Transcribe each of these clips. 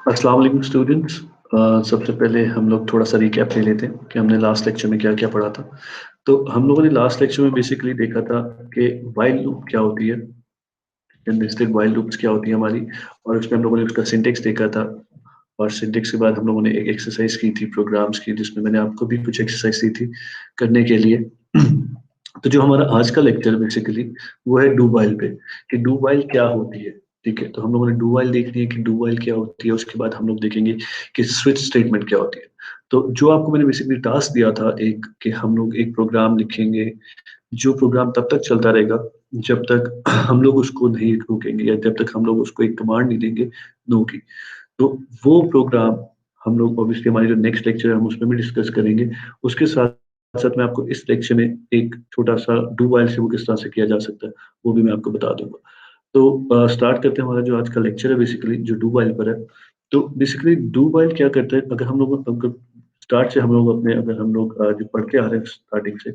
अस्सलाम वालेकुम स्टूडेंट्स। सबसे पहले हम लोग थोड़ा सा रिकैप ले लेते हैं कि हमने लास्ट लेक्चर में क्या क्या पढ़ा था। तो हम लोगों ने लास्ट लेक्चर में बेसिकली देखा था कि वाइल लूप क्या होती है, नेस्टेड वाइल लूप्स क्या होती है हमारी, और उसमें हम लोगों ने उसका सिंटेक्स देखा था। और सिंटेक्स के बाद हम लोगों ने एक एक्सरसाइज की थी प्रोग्राम्स की, जिसमें मैंने आपको भी कुछ एक्सरसाइज दी थी करने के लिए। तो जो हमारा आज का लेक्चर बेसिकली वो है डू वाइल पे, कि डू वाइल क्या होती है। ठीक है, तो हम लोगों ने डू वाइल देखनी है कि डू वाइल क्या होती है, उसके बाद हम लोग देखेंगे कि स्विच स्टेटमेंट क्या होती है। तो जो आपको मैंने बेसिकली टास्क दिया था एक, कि हम लोग एक प्रोग्राम लिखेंगे, जो प्रोग्राम तब तक चलता रहेगा जब तक हम लोग उसको नहीं रोकेंगे, या जब तक हम लोग उसको एक कमांड नहीं देंगे नो की। तो वो प्रोग्राम हम लोग ऑब्वियसली हमारी जो नेक्स्ट लेक्चर है हम उसमें भी डिस्कस करेंगे। उसके साथ साथ मैं आपको इस लेक्चर में एक छोटा सा डू वाइल से वो किस तरह से किया जा सकता है वो भी मैं आपको बता दूंगा। तो स्टार्ट करते हैं। हमारा जो आज का लेक्चर है बेसिकली जो डू वाइल पर है। तो बेसिकली डू वाइल क्या करता है, अगर हम लोग स्टार्ट से हम लोग अपने, अगर हम लोग जो पढ़ के आ रहे हैं स्टार्टिंग से,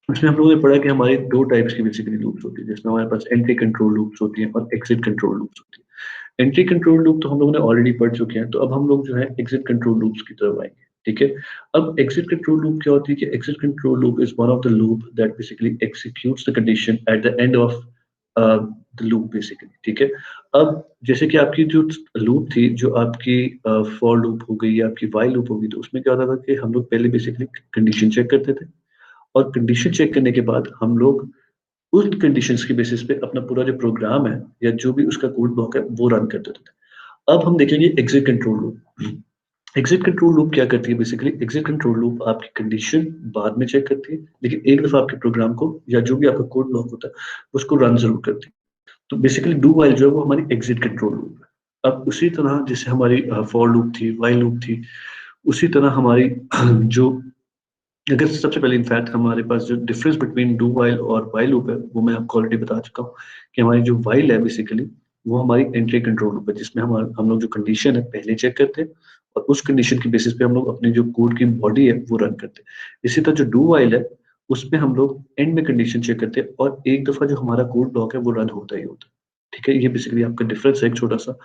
उसमें हम लोगों ने पढ़ा कि हमारी दो टाइप्स की बेसिकली लूप्स होती है, जिसमें हमारे पास एंट्री कंट्रोल लूप्स होती हैं और एग्जिट कंट्रोल लूप्स होती है। एंट्री कंट्रोल लूप तो हम लोगों ने ऑलरेडी पढ़ चुके हैं, तो अब हम लोग जो है एग्जिट कंट्रोल लूप्स की तरफ आएंगे। ठीक है, अब एग्जिट कंट्रोल लूप क्या होती है, कि exit control loop is one of the loop that basically executes the condition at the end of the loop basically. ठीक है, अब जैसे कि आपकी जो लूप थी, जो आपकी फॉर लूप हो गई या आपकी वाइल लूप होगी, तो उसमें क्या होता था कि हम लोग पहले बेसिकली कंडीशन चेक करते थे, और कंडीशन चेक करने के बाद हम लोग उन कंडीशंस के बेसिस पे अपना पूरा जो प्रोग्राम है या जो भी उसका कोड ब्लॉक है वो रन कर देते थे। अब हम देखेंगे exit control loop. Exit control loop क्या करती है, बेसिकली एग्जिट कंट्रोल लूप आपकी कंडीशन बाद में चेक करती है, लेकिन एक दफा आपके प्रोग्राम को या जो भी आपका कोड ब्लॉक होता है उसको रन जरूर करती है। तो बेसिकली डू वाइल जो है वो हमारी एग्जिट कंट्रोल लूप है। अब उसी तरह जैसे हमारी फॉर लूप थी, वाइल लूप थी, उसी तरह हमारी जो, अगर सबसे पहले इनफैक्ट हमारे पास जो डिफरेंस बिटवीन डू वाइल और वाइल लूप है वो मैं आपको ऑलरेडी बता चुका हूँ, कि हमारी जो वाइल है बेसिकली वो हमारी एंट्री कंट्रोल लूप है, जिसमें हम लोग जो कंडीशन है पहले चेक करते हैं, और उस कंडीशन के बेसिस पे हम लोग अपनी जो कोड की बॉडी है वो रन करते हैं। इसी तरह जो डू वाइल है उसमें हम लोग एंड में कंडीशन चेक करते हैं, और एक दफा जो हमारा कोड ब्लॉक है वो रन होता ही होता है। ठीक है, ये बेसिकली आपका डिफरेंस है एक छोटा सा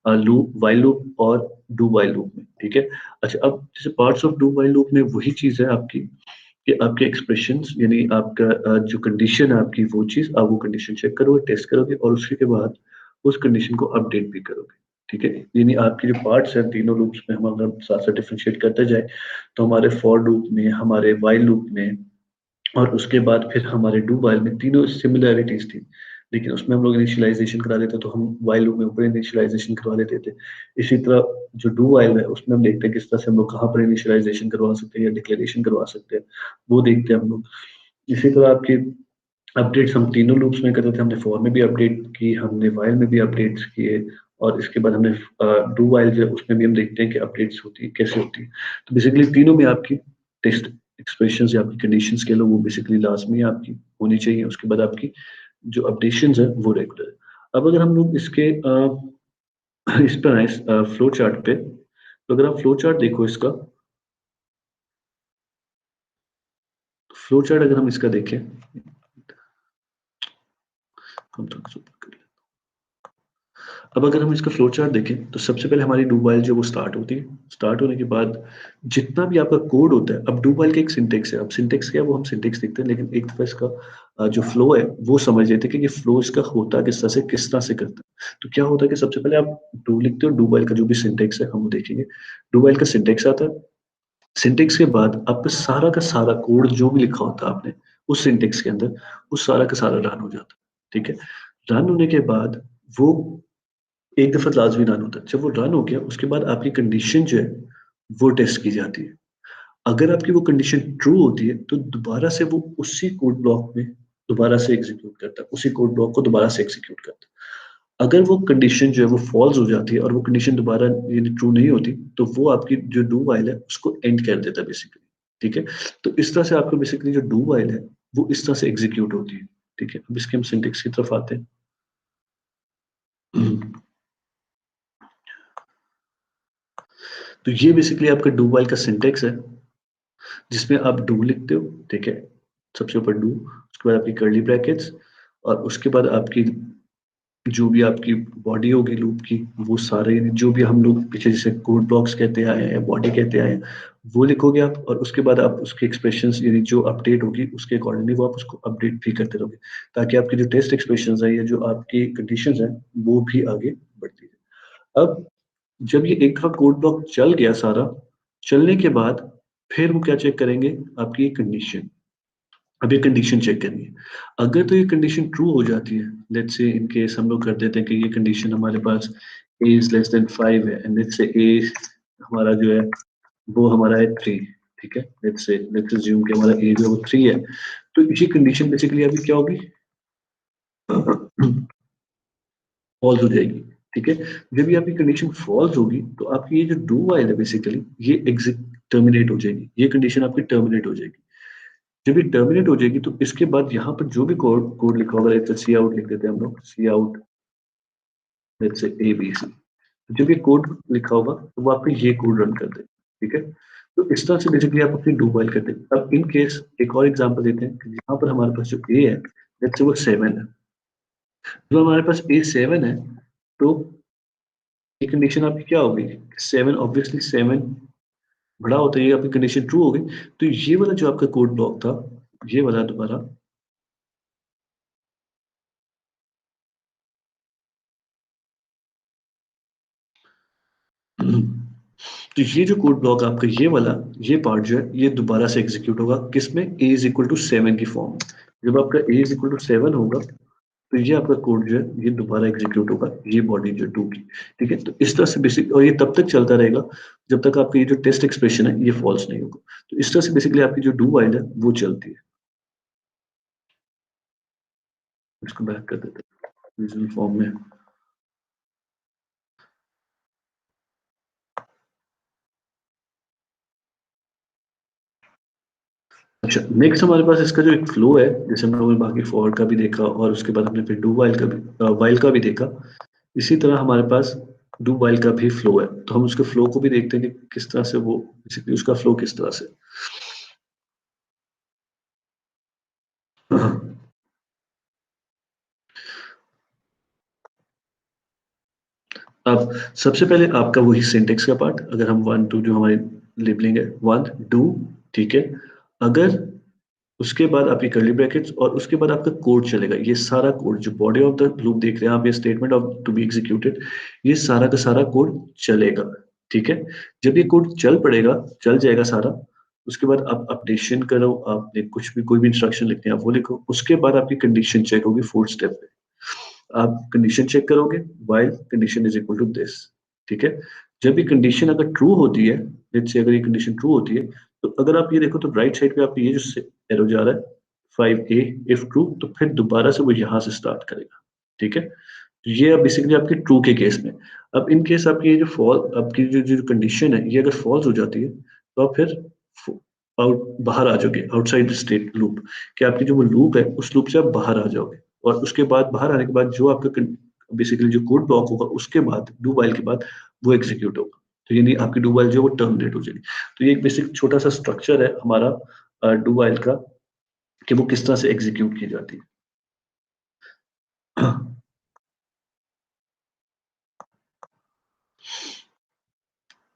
लूप, वाइल लूप और डू वाइल लूप में। ठीक है, अच्छा, अब जैसे parts of do while loop में वही चीज है आपकी, कि आपके एक्सप्रेशंस यानी आपका जो कंडीशन है आपकी, वो चीज आप वो कंडीशन चेक करोगे, टेस्ट करोगे, और उसके बाद उस कंडीशन को अपडेट भी करोगे। ठीक है, यानी आपकी जो पार्ट्स हैं तीनों लूप्स में, हम अगर साथ साथ डिफरेंशिएट करते जाए, तो हमारे फॉर लूप में, हमारे वाइल लूप में, और उसके बाद फिर हमारे डू वाइल में तीनों सिमिलैरिटीज थी। लेकिन उसमें हम लोग इनिशियलाइजेशन करा देते तो हम वाइल लूप में ऊपर इनिशियलाइजेशन करवा लेते थे। इसी तरह जो डू वाइल है उसमें हम देखते हैं किस तरह से हम लोग कहाँ पर इनिशियलाइजेशन करवा सकते हैं या डिक्लेरेशन करवा सकते हैं, वो देखते हैं हम लोग। इसी तरह आपके अपडेट्स हम तीनों लूप्स में करते थे, हमने फॉर में भी अपडेट की, हमने वाइल में भी अपडेट्स किए, और इसके बाद हमने डू वाइल जो है उसमें भी हम देखते हैं कि अपडेट्स होती है कैसे होती है। तो बेसिकली तीनों में आपकी टेस्ट एक्सप्रेशन या आपकी कंडीशंस के लो वो बेसिकली लाजमी आपकी होनी चाहिए। उसके बाद आपकी जो अपडेशंस है वो रेगुलर है। अब अगर हम लोग इसके इस पर आए फ्लो चार्ट पे, तो अगर आप फ्लो चार्ट देखो इसका, फ्लो चार्ट अगर हम इसका देखें, हम थोड़ा सा ऊपर कर लें। अब अगर हम इसका फ्लो चार्ट देखें तो सबसे पहले हमारी डू वाइल जो वो स्टार्ट होती है। स्टार्ट होने के बाद जितना भी आपका कोड होता है, अब डू वाइल का एक सिंटेक्स है, अब सिंटेक्स क्या है वो हम सिंटेक्स देखते हैं, लेकिन एक दफा इसका जो फ्लो है वो समझ लेते हैं कि ये फ्लो इसका होता किस तरह से करता है। तो क्या होता है कि सबसे पहले आप डू लिखते हो, डू वाइल का जो भी सिंटेक्स है हम वो देखेंगे। डू वाइल का सिंटेक्स आता है, सिंटेक्स के बाद आपका सारा का सारा कोड जो भी लिखा होता है आपने उस सिंटेक्स के अंदर, वो सारा का सारा रन हो जाता है। ठीक है, रन होने के बाद वो एक दफा लाजमी रन होता है। जब वो रन हो गया उसके बाद आपकी कंडीशन जो है वो टेस्ट की जाती है। अगर आपकी वो कंडीशन ट्रू होती है तो दोबारा से वो उसी कोड ब्लॉक में दोबारा से एग्जीक्यूट करता है, उसी कोड ब्लॉक को दोबारा से एग्जीक्यूट करता है। अगर वो कंडीशन जो है वो फॉल्स हो जाती है और वो कंडीशन दोबारा यानी ट्रू नहीं होती, तो वो आपकी जो डू वाइल है उसको एंड कर देता है बेसिकली। ठीक है, तो इस तरह से आपको बेसिकली जो डू वाइल है वो इस तरह से एग्जीक्यूट होती है। ठीक है, अब इसके हम सिंटेक्स की तरफ आते हैं। तो ये बेसिकली आपका डू वाइल का सिंटेक्स है, जिसमें आप डू लिखते हो। ठीक है, सबसे ऊपर डू, उसके बाद आपकी कर्ली ब्रैकेट्स, और उसके बाद आपकी जो भी आपकी बॉडी होगी लूप की, वो सारे यानी जो भी हम लोग पीछे जैसे कोड ब्लॉक्स कहते आए हैं या बॉडी कहते आए हैं, वो लिखोगे आप, और उसके बाद आप उसके एक्सप्रेशंस यानी जो अपडेट होगी उसके अकॉर्डिंगली वो आप उसको अपडेट भी करते रहोगे, ताकि आपकी जो टेस्ट एक्सप्रेशंस है या जो आपकी कंडीशंस हैं वो भी आगे बढ़ती है। अब जब ये एक का कोड ब्लॉक चल गया सारा, चलने के बाद फिर वो क्या चेक करेंगे, आपकी कंडीशन। अब ये कंडीशन चेक करनी है। अगर तो ये कंडीशन ट्रू हो जाती है, लेट्स से इन केस हम लोग कर देते हैं कि ये कंडीशन हमारे पास a इज लेस देन 5 है, एंड लेट्स से a हमारा जो है वो हमारा है 3, ठीक है। लेट्स अज्यूम कि हमारा a जो है वो 3 है, तो ये कंडीशन बेसिकली अभी क्या होगी, फॉल्स हो जाएगी, ठीक है। जब ये आपकी कंडीशन फॉल्स होगी तो आपकी ये जो डू वाइल है बेसिकली ये एग्जिट टर्मिनेट हो जाएगी, ये कंडीशन आपकी टर्मिनेट हो जाएगी। जब ये टर्मिनेट हो जाएगी तो इसके बाद यहाँ पर जो भी कोड कोड लिखा होगा, जैसे सी आउट लिख देते हैं हम लोग, सी out let's say A B C. जब ये कोड लिखा होगा तो वो आपको ये कोड रन कर दे, ठीक है। तो इस तरह से बेसिकली आप अपनी डू वाइल करते हैं। अब इन केस एक और एग्जांपल देते हैं कि यहाँ पर हमारे पास जो ए है, लेट्स से वो 7 है। जब हमारे पास ए 7 है तो ये कंडीशन आपकी क्या होगी, 7 ऑब्वियसली 7 बड़ा होता है, ये आपकी कंडीशन ट्रू हो गई। तो ये वाला जो आपका कोड ब्लॉक था, ये वाला दोबारा तो ये जो कोड ब्लॉक आपका ये वाला, ये पार्ट जो है ये दोबारा से एग्जीक्यूट होगा किसमें, a इज इक्वल टू 7 की फॉर्म में। जब आपका a इज इक्वल टू 7 होगा तो ये आपका कोड जो है ये दोबारा एग्जीक्यूट होगा, ये बॉडी जो 2 की, ठीक है। तो इस तरह से बेसिक, और ये तब तक चलता रहेगा जब तक आपका ये जो टेस्ट एक्सप्रेशन है ये फॉल्स नहीं होगा। तो इस तरह से बेसिकली आपकी जो डू वाइल है वो चलती है। इसको बैक कर देते हैं विजुअल फॉर्म में। अच्छा, नेक्स्ट हमारे पास इसका जो एक फ्लो है, जैसे हम लोगों ने बाकी फॉर का भी देखा और उसके बाद हमने फिर डू वाइल का भी वाइल का भी देखा, इसी तरह हमारे पास डू वाइल का भी फ्लो है। तो हम उसके फ्लो को भी देखते हैं कि किस तरह से वो बेसिकली उसका फ्लो किस तरह से। अब सबसे पहले आपका वही सिंटेक्स का पार्ट, अगर हम 1 2 जो हमारी लेबलिंग है 1 डू, ठीक है। अगर उसके बाद आपकी कर्ली ब्रैकेट्स और उसके बाद आपका कोड चलेगा, ये सारा कोड जो बॉडी ऑफ द लूप देख रहे हैं आप, ये statement of to be executed, ये सारा का सारा कोड चलेगा, ठीक है। जब ये कोड चल पड़ेगा, चल जाएगा सारा, उसके बाद आप अपडेशन करो, आपने कुछ भी कोई भी इंस्ट्रक्शन लिखते हैं आप वो लिखो, उसके बाद आपकी कंडीशन चेक होगी फोर्थ स्टेप पे। आप कंडीशन चेक करोगे, while condition is equal to this, ठीक है। जब ये कंडीशन अगर ट्रू होती है, लेट्स से अगर ये कंडीशन ट्रू होती है, तो अगर आप ये देखो तो राइट साइड पे आपको ये जो एरो जा रहा है 5a, इफ ट्रू तो फिर दोबारा से वो यहाँ से स्टार्ट करेगा, ठीक है। तो ये अब बेसिकली आपकी ट्रू के केस में। अब इन केस आपकी ये जो फॉल आपकी जो जो कंडीशन है ये अगर फॉल्स हो जाती है तो आप फिर आउट बाहर आ जाओगे, आउटसाइड स्टेट लूप, कि आपकी जो वो लूप है उस लूप से आप बाहर आ जाओगे। और उसके बाद बाहर आने के बाद जो आपका बेसिकली जो कोड ब्लॉक होगा उसके बाद डू वाइल के बाद वो एग्जीक्यूट होगा। तो यानी आपकी डू वाइल जो है वो टर्मिनेट हो जाएगी। तो ये एक बेसिक छोटा सा स्ट्रक्चर है हमारा डू वाइल का, कि वो किस तरह से एग्जीक्यूट की जाती है।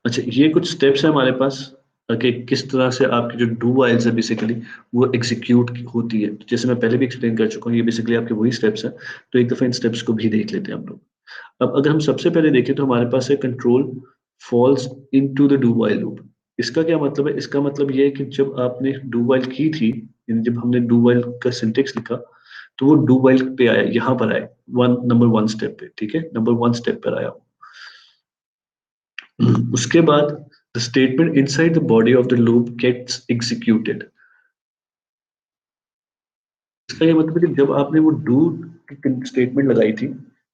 अच्छा, ये कुछ स्टेप्स हैं हमारे पास कि किस तरह से आपकी जो डू वाइल्स है बेसिकली वो एग्जीक्यूट होती है। तो जैसे मैं पहले भी एक्सप्लेन कर चुका हूँ, ये बेसिकली आपके वही स्टेप्स हैं। तो एक दफा इन स्टेप्स को भी देख लेते हैं हम लोग। अब अगर हम सबसे पहले देखें तो हमारे पास है control falls into the do while loop. इसका क्या मतलब है, इसका मतलब ये है कि जब आपने डू वाइल की थी, यानी जब हमने डू वाइल का सिंटेक्स लिखा, तो वो डू वाइल पे आया, यहाँ पर आया नंबर वन स्टेप पे, ठीक है, नंबर वन स्टेप पर आया। उसके बाद the statement inside the body of the loop gets executed। इसका ये मतलब है कि जब आपने वो डू की स्टेटमेंट लगाई थी,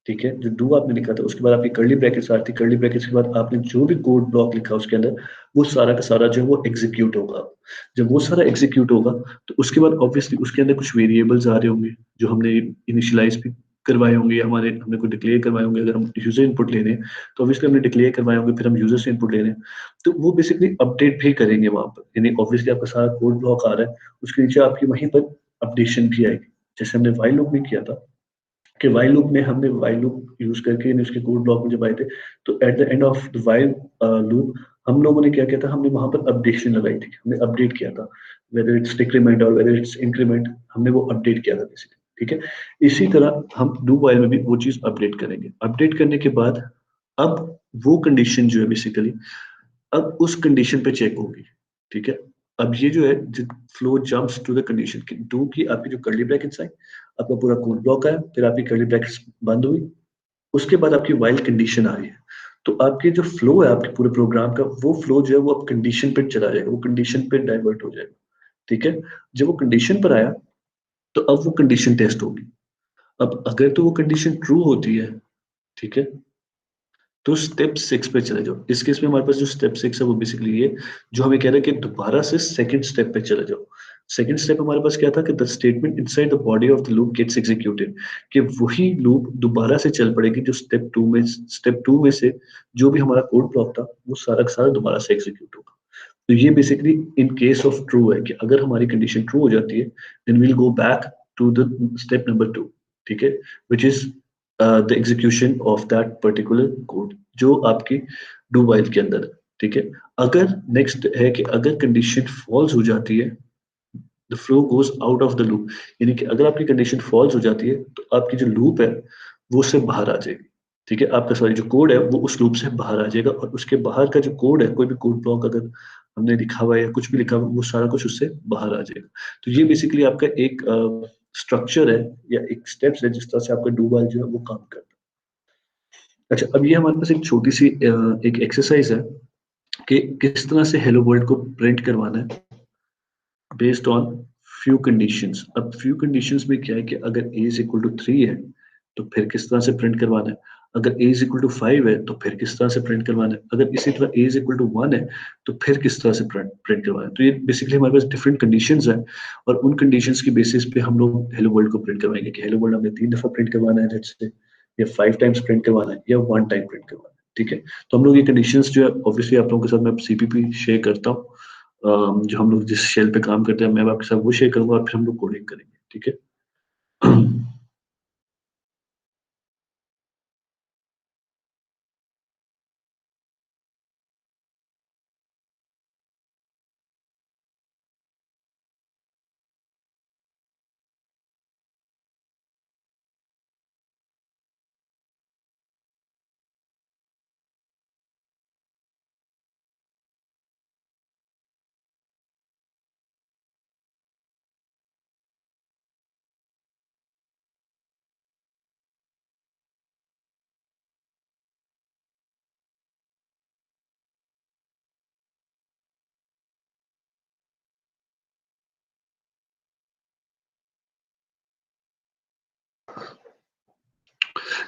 ठीक है, जो डू आपने लिखा था, उसके बाद आपकी कर्ली ब्रैकेट्स आ थी, कर्ली ब्रैकेट्स के बाद आपने जो भी कोड ब्लॉक लिखा उसके अंदर, वो सारा का सारा जो है वो एग्जीक्यूट होगा। जब वो सारा एग्जीक्यूट होगा तो उसके बाद ऑब्वियसली उसके अंदर कुछ वेरिएबल्स आ रहे होंगे जो हमने इनिशियलाइज भी करवाए होंगे, या हमारे हमने कोई डिक्लेयर करवाए होंगे। अगर हम यूजर इनपुट ले रहे हैं तो ऑब्वियसली हमने डिक्लेयर करवाए होंगे, फिर हम यूजर से इनपुट ले रहे हैं तो वो बेसिकली अपडेट भी करेंगे वहां पर। यानी ऑब्वियसली आपका सारा कोड ब्लॉक आ रहा है, उसके नीचे आपकी वहीं पर अपडेशन भी आएगी, जैसे हमने वाइल लूप में किया था कि वाइल लूप में हमने वाइल लूप यूज करके उसके कोड ब्लॉक में जब आए थे, तो eight the end of the while loop हम लोगों ने क्या किया था, हमने वहां पर अपडेशन लगाई थी, हमने अपडेट किया था, वेदर इट्स डिक्रीमेंट और वेदर इट्स इंक्रीमेंट, हमने वो अपडेट किया था बेसिकली। ठीक है, इसी तरह हम डू वाइल में भी वो चीज अपडेट करेंगे। अपडेट करने के बाद अब वो कंडीशन जो है बेसिकली अब उस कंडीशन पे चेक होगी। ठीक है, अब ये जो है flow jumps to the condition do की आपकी जो कर्ली ब्रैकेट्स आई, आपका पूरा कोड ब्लॉक आया, फिर आपकी कर्ली ब्रैकेट्स बंद हुई, उसके बाद आपकी वाइल कंडीशन आ रही है। तो आपके जो फ्लो है आपके पूरे प्रोग्राम का, वो फ्लो जो है वो अब कंडीशन पे चला जाएगा, वो कंडीशन पे डाइवर्ट हो जाएगा। ठीक है, जब वो कंडीशन पर आया तो अब वो कंडीशन टेस्ट होगी। अब अगर तो वो कंडीशन ट्रू होती है, ठीक है, तो स्टेप 6 पे चले जाओ। इस केस में हमारे पास जो स्टेप 6 है वो बेसिकली ये जो हमें कह रहा है कि दोबारा से सेकंड स्टेप पे चले जाओ। सेकंड स्टेप हमारे पास क्या था कि the statement inside the body of the loop gets executed, कि वही लूप दोबारा से चल पड़ेगी जो स्टेप 2 में से जो भी हमारा कोड ब्लॉक था वो सारा का सारा दोबारा से एग्जीक्यूट होगा। तो ये basically in case of true है कि अगर हमारी कंडीशन ट्रू हो जाती है then we'll go back to the step number 2। ठीक है, which is the execution of that particular code जो आपकी डू वाइल के अंदर है। ठीक है, अगर नेक्स्ट है कि अगर कंडीशन फॉल्स हो जाती है, the flow goes out of the loop, यानी कि अगर आपकी कंडीशन फॉल्स हो जाती है तो आपकी जो लूप है वो उससे बाहर आ जाएगी। ठीक है, आपका सॉरी जो कोड है वो उस लूप से बाहर आ जाएगा, और उसके बाहर का जो कोड है, कोई भी कोड ब्लॉक अगर हमने लिखा हुआ है या कुछ भी लिखा हुआ है वो सारा कुछ उससे बाहर आ जाएगा। तो ये बेसिकली आपका एक स्ट्रक्चर है या एक स्टेप्स है जिस तरह से आपका डू वाइल जो है वो काम करता है। अच्छा, अब ये हमारे पास एक छोटी सी एक एक्सरसाइज है कि किस तरह से हेलो वर्ल्ड को प्रिंट करवाना है बेस्ड ऑन फ्यू कंडीशंस। अब फ्यू कंडीशंस में क्या है कि अगर a इज इक्वल टू 3 है तो फिर किस तरह से प्रिंट करवाना है, अगर a इज इक्वल टू 5 है तो फिर किस तरह से प्रिंट करवाना है, अगर इसी तरह a इज इक्वल टू 1 है तो फिर किस तरह से प्रिंट करवाना है। तो ये बेसिकली हमारे पास डिफरेंट कंडीशंस हैं, और उन कंडीशंस की बेसिस पे हम लोग हेलो वर्ल्ड को प्रिंट करवाएंगे कि हेलो वर्ल्ड हमने 3 दफा प्रिंट करवाना है लेट्स से, या 5 टाइम्स प्रिंट करवाना है, या 1 टाइम प्रिंट करवाना है। ठीक है, तो हम लोग ये कंडीशंस जो है ऑब्वियसली आप लोगों के साथ मैं सीपीपी शेयर करता हूँ, जो हम लोग जिस शेल पे काम करते हैं मैं आपके साथ वो शेयर करूंगा और फिर हम लोग कोडिंग करेंगे। ठीक है।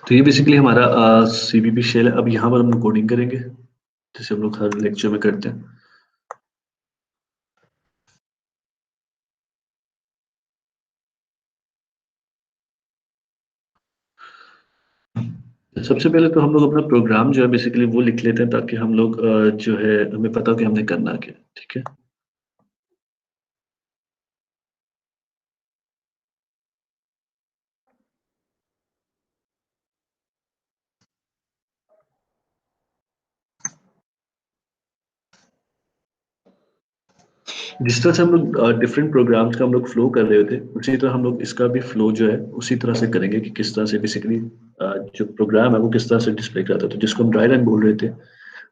तो ये बेसिकली हमारा सीपीपी शेल है। अब यहाँ पर हम लोग कोडिंग करेंगे जैसे हम लोग हर लेक्चर में करते हैं। सबसे पहले तो हम लोग अपना प्रोग्राम जो है बेसिकली वो लिख लेते हैं ताकि हम लोग जो है हमें पता हो कि हमने करना क्या है। ठीक है, जिस तरह से हम लोग डिफरेंट प्रोग्राम्स का हम लोग फ्लो कर रहे थे उसी तरह हम लोग इसका भी फ्लो जो है उसी तरह से करेंगे कि किस तरह से बेसिकली जो प्रोग्राम है वो किस तरह से डिस्प्ले करता है। तो जिसको हम ड्राई रन बोल रहे थे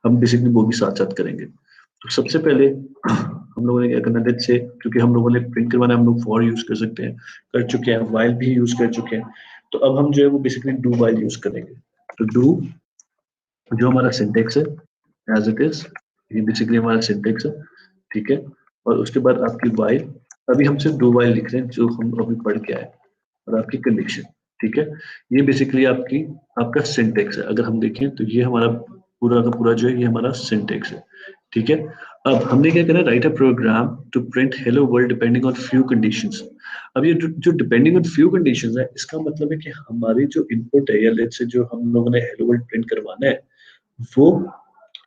हम बेसिकली वो भी साथ साथ करेंगे। तो सबसे पहले हम लोगों ने क्या करना है से, क्योंकि हम लोगों ने प्रिंट करवाना है हम लोग फॉर यूज कर सकते हैं, कर चुके हैं, वाइल भी यूज कर चुके हैं। तो अब हम जो है वो बेसिकली डू वाइल यूज करेंगे। तो डू जो हमारा सिंटेक्स है एज इट इज, ये बेसिकली हमारा सिंटेक्स है। ठीक है, और उसके बाद आपकी वाइल, अभी हम सिर्फ डू वाइल लिख रहे हैं जो हम अभी पढ़ के आए, और आपकी कंडीशन। ठीक है, ये बेसिकली आपकी आपका सिंटेक्स है। अगर हम देखें तो ये हमारा पूरा का पूरा जो है ये हमारा सिंटेक्स है। ठीक है, अब हमने क्या करना है, write a program to print hello world depending on few conditions. अब ये जो डिपेंडिंग ऑन फ्यू कंडीशंस है इसका मतलब है कि हमारी जो इनपुट है या लेट्स से जो हम लोगों ने हेलो वर्ल्ड प्रिंट करवाना है वो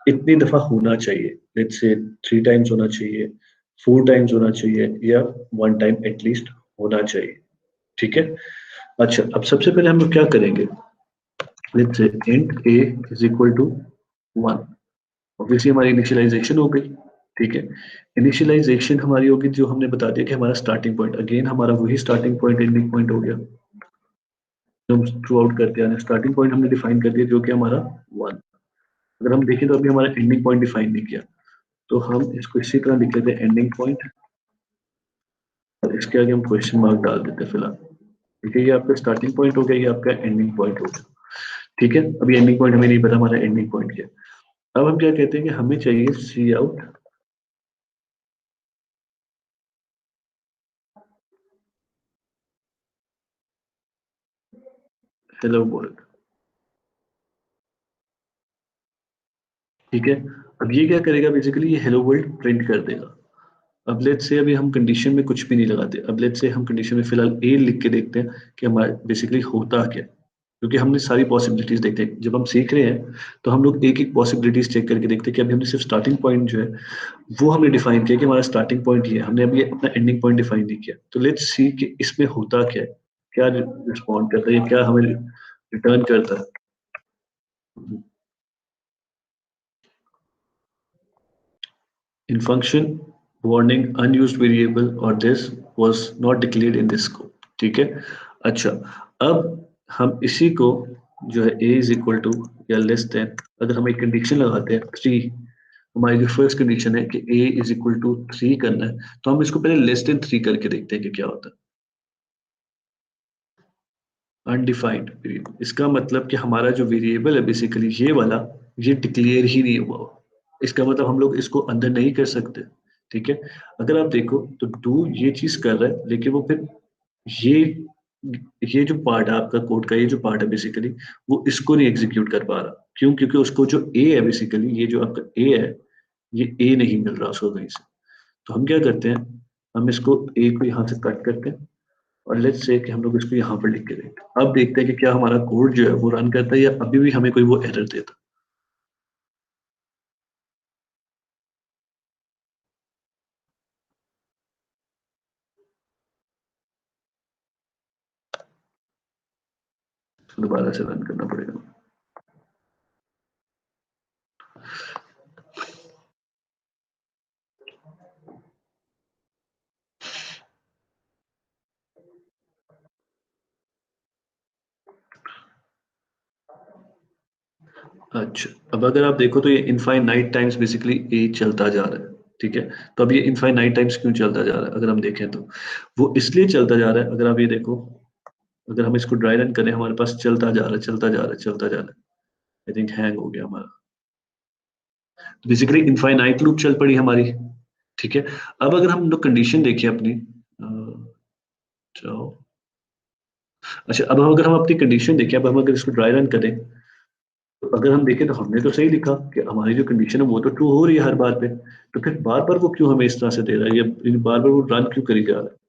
इतनी दफा होना चाहिए, लेट्स से 3 टाइम्स होना चाहिए, 4 टाइम्स होना चाहिए, या 1 टाइम एटलीस्ट होना चाहिए। ठीक है, अच्छा, अब सबसे पहले हम लोग क्या करेंगे, let's say int a is equal to 1। Obviously हमारी इनिशियलाइजेशन हो गई, ठीक है। इनिशियलाइजेशन हमारी होगी जो हमने बता दिया कि हमारा स्टार्टिंग पॉइंट, अगेन हमारा वही स्टार्टिंग पॉइंट एंडिंग पॉइंट हो गया जो हम थ्रू आउट करते हैं। स्टार्टिंग पॉइंट हमने डिफाइन कर दिया जो कि हमारा 1। अगर हम देखें तो अभी हमारा एंडिंग पॉइंट डिफाइन नहीं किया, तो हम इसको इसी तरह लिख लेते हैं एंडिंग पॉइंट, और इसके आगे हम क्वेश्चन मार्क डाल देते हैं फिलहाल। ठीक है, ये आपका स्टार्टिंग पॉइंट हो गया, ये आपका एंडिंग पॉइंट हो गया। ठीक है, अभी एंडिंग पॉइंट हमें नहीं पता हमारा एंडिंग पॉइंट क्या है। अब हम क्या कहते हैं कि हमें चाहिए सी आउट हेलो वर्ल्ड। ठीक है, अब ये क्या करेगा, बेसिकली ये हेलो वर्ल्ड प्रिंट कर देगा। अब लेट्स से अभी हम कंडीशन में कुछ भी नहीं लगाते, अब लेट्स से हम कंडीशन में फिलहाल ए लिख के देखते हैं कि हमारा बेसिकली होता क्या है। क्योंकि हमने सारी पॉसिबिलिटीज देखते हैं, जब हम सीख रहे हैं तो हम लोग एक एक पॉसिबिलिटीज चेक करके देखते हैं कि अभी हमने सिर्फ स्टार्टिंग पॉइंट जो है वो हमने डिफाइन किया कि हमारा स्टार्टिंग पॉइंट ये है, हमने अभी अपना एंडिंग पॉइंट डिफाइन नहीं किया। तो लेट्स सी कि इसमें होता क्या है, क्या रिस्पॉन्ड करता है, क्या हमें रिटर्न करता है। In function, warning unused variable or this was not declared in this scope। ठीक है, अच्छा, अब हम इसी को जो है a इज इक्वल टू या लेस देन, अगर हम एक कंडीशन लगाते हैं 3, हमारी जो फर्स्ट कंडीशन है कि a इज इक्वल टू 3 करना है, तो हम इसको पहले लेस देन 3 करके देखते हैं कि क्या होता है। अनडिफाइंड वेरिएबल, इसका मतलब कि हमारा जो वेरिएबल है बेसिकली ये वाला, ये डिक्लेयर ही नहीं हुआ। इसका मतलब हम लोग इसको अंदर नहीं कर सकते। ठीक है, अगर आप देखो तो डू ये चीज कर रहा है, लेकिन वो फिर ये ये जो पार्ट है आपका कोड का, ये जो पार्ट है बेसिकली वो इसको नहीं एग्जीक्यूट कर पा रहा। क्यों? क्योंकि उसको जो ए है बेसिकली, ये जो आपका ए है, ये ए नहीं मिल रहा उसको कहीं से। तो हम क्या करते हैं, हम इसको ए को यहाँ से कट करते हैं, और लेट्स से कि हम लोग इसको यहाँ पर लिख के देखते हैं। अब देखते हैं कि क्या हमारा कोड जो है वो रन करता है या अभी भी हमें कोई वो एरर देता है। तो दोबारा से रन करना पड़ेगा। अच्छा, अब अगर आप देखो तो ये इनफाइनाइट टाइम्स बेसिकली ए चलता जा रहा है। ठीक है, तो अब ये इनफाइनाइट टाइम्स क्यों चलता जा रहा है, अगर हम देखें तो वो इसलिए चलता जा रहा है। अगर आप ये देखो, अगर हम इसको ड्राई रन करें, हमारे पास चलता जा रहा है, चलता जा रहा है, चलता जा रहा है। आई थिंक हैंग हो गया हमारा। तो बेसिकली इनफाइनाइट लूप चल पड़ी हमारी। ठीक है, अब अगर हम लोग कंडीशन देखें अपनी, जाओ, अच्छा, अब हम अगर हम अपनी कंडीशन देखें, अब हम अगर इसको ड्राई रन करें, तो अगर हम देखें तो हमने तो सही लिखा कि हमारी जो कंडीशन है वो तो ट्रू हो रही है हर बार पे। तो फिर बार बार वो क्यों हमें इस तरह से दे रहा है, या बार बार वो रन क्यों करी जा रहा है।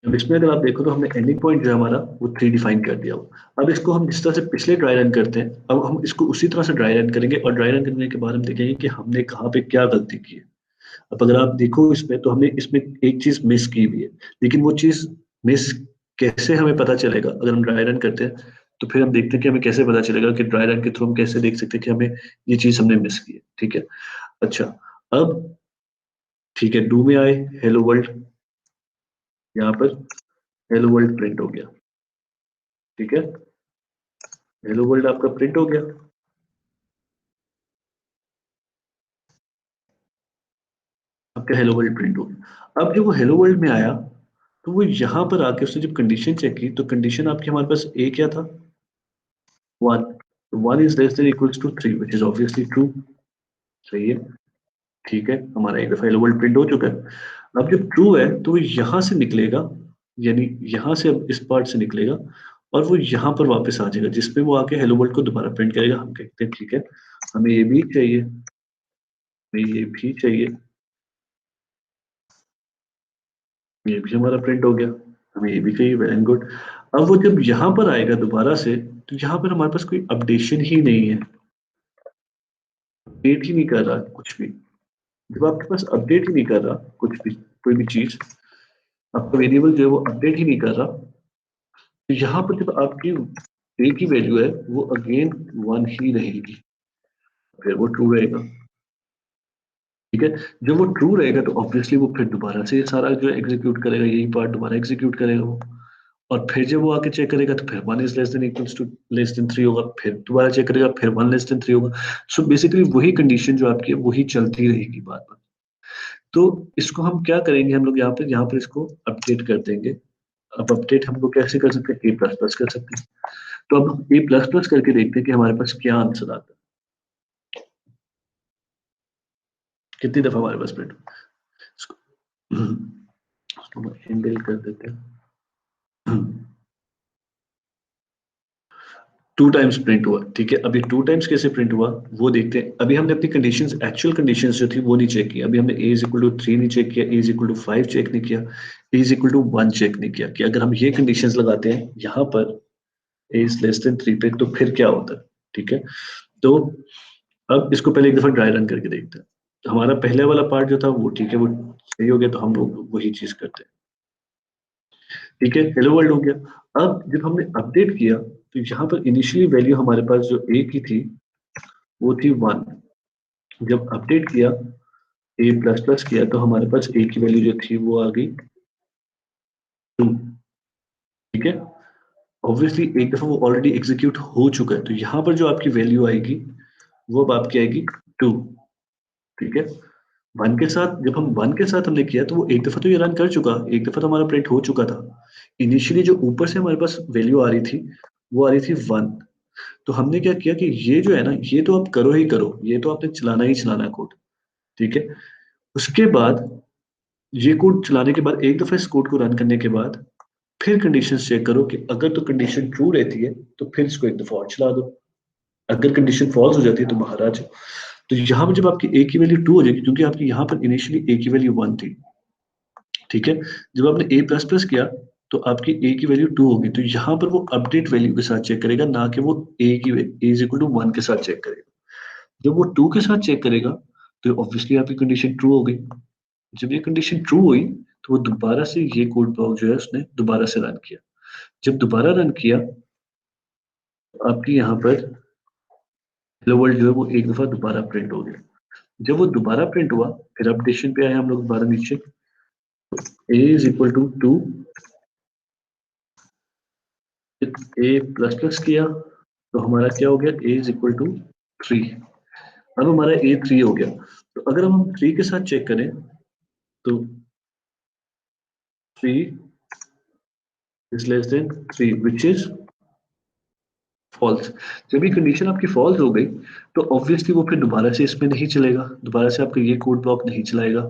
अब इसमें अगर आप देखो तो हमने एंडिंग पॉइंट जो है हमारा वो 3 डिफाइन कर दिया हो। अब इसको हम जिस तरह से पिछले ड्राई रन करते हैं, अब हम इसको उसी तरह से ड्राई रन करेंगे, और ड्राई रन करने के बाद हम देखेंगे कि हमने कहाँ पे क्या गलती की है। अब अगर आप देखो इसमें, तो हमने इसमें एक चीज मिस की हुई है, लेकिन वो चीज मिस कैसे हमें पता चलेगा, अगर हम ड्राई रन करते हैं तो फिर हम देखते हैं कि हमें कैसे पता चलेगा, कि ड्राई रन के थ्रू हम कैसे देख सकते हैं कि हमें ये चीज हमने मिस की है। ठीक है, अच्छा, अब ठीक है, डू में आए, हेलो वर्ल्ड, यहाँ पर हेलो वर्ल्ड प्रिंट हो गया। ठीक है, हेलो वर्ल्ड आपका प्रिंट हो गया। आपका हेलो वर्ल्ड प्रिंट हो गया। अब जब वो हेलो वर्ल्ड में आया, तो वो यहाँ पर आके उसने जब कंडीशन चेक की, तो कंडीशन आपकी हमारे पास ए क्या था, 1। 1 is less than equals to 3 which is obviously true. सही है, ठीक है, हमारा एक दफा हेलो वर्ल्ड प्रिंट हो चुका है। अब जब ट्रू है तो वो यहाँ से निकलेगा, यानी यहाँ से अब इस पार्ट से निकलेगा, और वो यहाँ पर वापस आ जाएगा, जिसपे वो आके हेलो वर्ल्ड को दोबारा प्रिंट करेगा। हम कहते हैं ठीक है, हमें ये भी चाहिए, हमें ये भी चाहिए, ये भी हमारा प्रिंट हो गया, हमें ये भी चाहिए, वेरी गुड। अब वो जब यहाँ पर आएगा दोबारा से, तो यहाँ पर हमारे पास कोई अपडेशन ही नहीं है, अपडेट ही नहीं कर रहा कुछ भी। जब आपके पास अपडेट ही नहीं कर रहा कुछ भी, कोई भी चीज, आपका वेरिएबल जो है वो अपडेट ही नहीं कर रहा, तो यहाँ पर जब आपकी ए की वैल्यू है वो अगेन 1 ही रहेगी, फिर वो ट्रू रहेगा। ठीक है, जब वो ट्रू रहेगा तो ऑब्वियसली वो फिर दोबारा से ये सारा जो एग्जीक्यूट करेगा, यही पार्ट दोबारा एग्जीक्यूट करेगा वो। और फिर जब वो आके चेक करेगा तो फिर 1 is less than equals to less than 3 होगा, फिर दोबारा चेक करेगा, फिर 1 लेस देन 3 होगा। सो बेसिकली वही कंडीशन जो आपकी है वही चलती रहेगी बार बार। तो इसको हम क्या करेंगे, हम लोग यहाँ पर इसको अपडेट कर देंगे। अब अपडेट हम लोग कैसे कर सकते हैं, ए प्लस प्लस कर सकते हैं। तो अब हम ए प्लस प्लस करके देखते हैं कि हमारे पास क्या आंसर आता है, कितनी दफा हमारे पास प्रिंट। इसको हैंडल कर देते हैं। 2 टाइम्स प्रिंट हुआ, ठीक है। अभी 2 टाइम्स कैसे प्रिंट हुआ वो देखते हैं। अभी हमने अपनी कंडीशंस, एक्चुअल कंडीशंस जो थी वो नहीं चेक की। अभी हमने a इज इक्वल टू 3 नहीं चेक किया, a is equal to 5 check नहीं किया, a is equal to 1 check नहीं किया कि अगर हम ये कंडीशंस लगाते हैं यहाँ पर a इज लेस देन 3 पे तो फिर क्या होता है। ठीक है, तो अब इसको पहले एक दफा ड्राई रन करके देखते हैं। तो हमारा पहले वाला पार्ट जो था वो ठीक है, वो सही हो गया, तो हम लोग वही चीज करते हैं। ठीक है, हेलो वर्ल्ड हो गया। अब जब हमने अपडेट किया तो यहाँ पर इनिशियली वैल्यू हमारे पास जो a की थी वो थी 1। जब अपडेट किया, ए प्लस प्लस किया, तो हमारे पास ए की वैल्यू जो थी वो आ गई 2। ठीक है, ऑब्वियसली एक दफा वो ऑलरेडी एग्जीक्यूट हो चुका है, तो यहाँ पर जो आपकी वैल्यू आएगी वो अब आपकी आएगी 2। ठीक है, वन के साथ, जब हम वन के साथ हमने किया तो वो एक दफा तो ये रन कर चुका, एक दफा तो हमारा प्रिंट हो चुका था। इनिशियली जो ऊपर से हमारे पास वैल्यू आ रही थी वो आ रही थी 1। तो हमने क्या किया कि ये जो है ना, ये तो आप करो ही करो, ये तो आपने चलाना ही चलाना है कोड। ठीक है, उसके बाद ये कोड चलाने के बाद एक दफा इस कोड को रन करने के बाद फिर कंडीशन चेक करो कि अगर तो कंडीशन ट्रू रहती है तो फिर इसको एक दफा और चला दो, अगर कंडीशन फॉल्स हो जाती है तो बाहर आ जाओ। तो यहाँ पर जब आपकी ए की वैल्यू 2 हो जाएगी, क्योंकि आपकी यहाँ पर इनिशियली ए की वैल्यू 1 थी। ठीक है, जब आपने ए प्लस प्लस किया तो आपकी ए की वैल्यू 2 होगी, तो यहाँ पर वो अपडेट वैल्यू के साथ चेक करेगा, ना कि वो ए की ए इज इक्वल टू 1 के साथ चेक करेगा। जब वो 2 के साथ चेक करेगा तो ऑब्वियसली आपकी कंडीशन ट्रू हो गई। जब ये कंडीशन ट्रू हुई तो वो दोबारा से ये कोड ब्लॉक जो है उसने दोबारा से रन किया। जब दोबारा रन किया तो आपकी यहाँ पर हेलो वर्ल्ड जो है वो एक दफा दोबारा प्रिंट हो गया। जब वो दोबारा प्रिंट हुआ फिर अपडेशन पे आए हम लोग दोबारा नीचे, a is equal to 2, a plus plus किया तो हमारा क्या हो गया, ए इज इक्वल टू 3। अब हमारा ए 3 हो गया। तो अगर हम 3 के साथ चेक करें तो 3 is less than 3 which is false. जब ये कंडीशन आपकी फॉल्स हो गई तो ऑब्वियसली वो फिर दोबारा से इसमें नहीं चलेगा, दोबारा से आपका ये कोड ब्लॉक नहीं चलाएगा।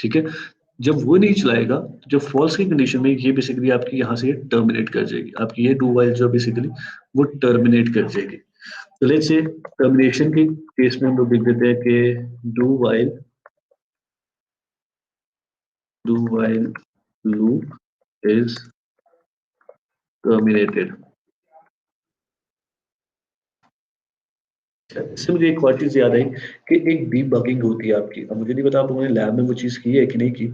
ठीक है, जब वो नहीं चलाएगा तो जब फॉल्स की कंडीशन में ये बेसिकली आपकी यहाँ से टर्मिनेट कर जाएगी, आपकी ये डू वाइल जो बेसिकली वो टर्मिनेट कर जाएगी। तो लेट्स से टर्मिनेशन के केस में हम लोग लिख देते हैं कि do while loop is terminated. इससे मुझे एक और चीज याद आई कि एक डीबगिंग होती है आपकी। अब मुझे नहीं पता आप लोगों ने लैब में वो चीज की है कि नहीं की,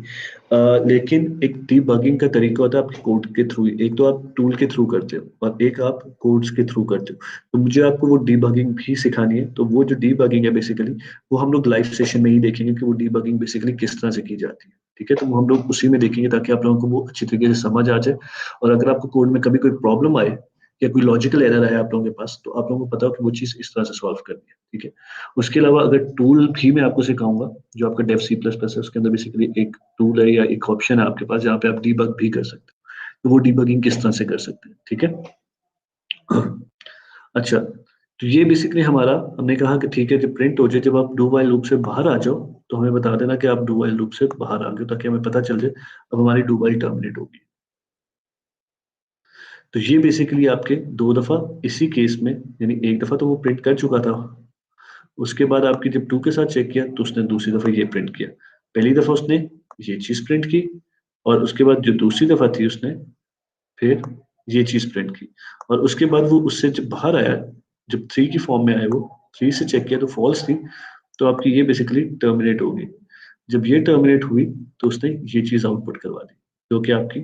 लेकिन एक डीबगिंग का तरीका होता है आपके कोड के थ्रू। एक तो आप टूल के थ्रू करते हो और एक आप कोड्स के थ्रू करते हो। तो मुझे आपको वो डीबगिंग भी सिखानी है। तो वो जो डीबगिंग है बेसिकली वो हम लोग लाइव सेशन में ही देखेंगे कि वो डीबगिंग बेसिकली किस तरह से की जाती है। ठीक है, तो वो हम लोग उसी में देखेंगे ताकि आप लोगों को वो अच्छी तरीके से समझ आ जाए। और अगर आपको कोड में कभी कोई प्रॉब्लम आए या कोई लॉजिकल एरर है आप लोगों के पास, तो आप लोगों को पता हो कि वो चीज इस तरह से सॉल्व करनी है। ठीक है, उसके अलावा अगर टूल भी मैं आपको सिखाऊंगा, जो आपका डेव सी प्लस प्लस है उसके अंदर बेसिकली एक टूल है या एक ऑप्शन है आपके पास जहाँ पे आप डीबग भी कर सकते हो। तो वो डीबगिंग किस तरह से कर सकते हैं। ठीक है, अच्छा, तो ये बेसिकली हमारा, हमने कहा कि ठीक है जब प्रिंट हो जाए, जब आप डू वाइल लूप से बाहर आ जाओ तो हमें बता देना कि आप डू वाइल लूप से बाहर आ गए, ताकि हमें पता चल जाए अब हमारी डू वाइल टर्मिनेट होगी। तो ये बेसिकली आपके 2 दफा इसी केस में, यानी एक दफा तो वो प्रिंट कर चुका था, उसके बाद आपकी जब 2 के साथ चेक किया तो उसने दूसरी दफा ये प्रिंट किया। पहली दफा उसने ये चीज प्रिंट की और उसके बाद जो दूसरी दफा थी उसने फिर ये चीज प्रिंट की। और उसके बाद वो उससे जब बाहर आया, जब 3 की फॉर्म में आया, वो 3 से चेक किया तो फॉल्स थी, तो आपकी ये बेसिकली टर्मिनेट होगी। जब ये टर्मिनेट हुई तो उसने ये चीज आउटपुट करवा दी, जो कि आपकी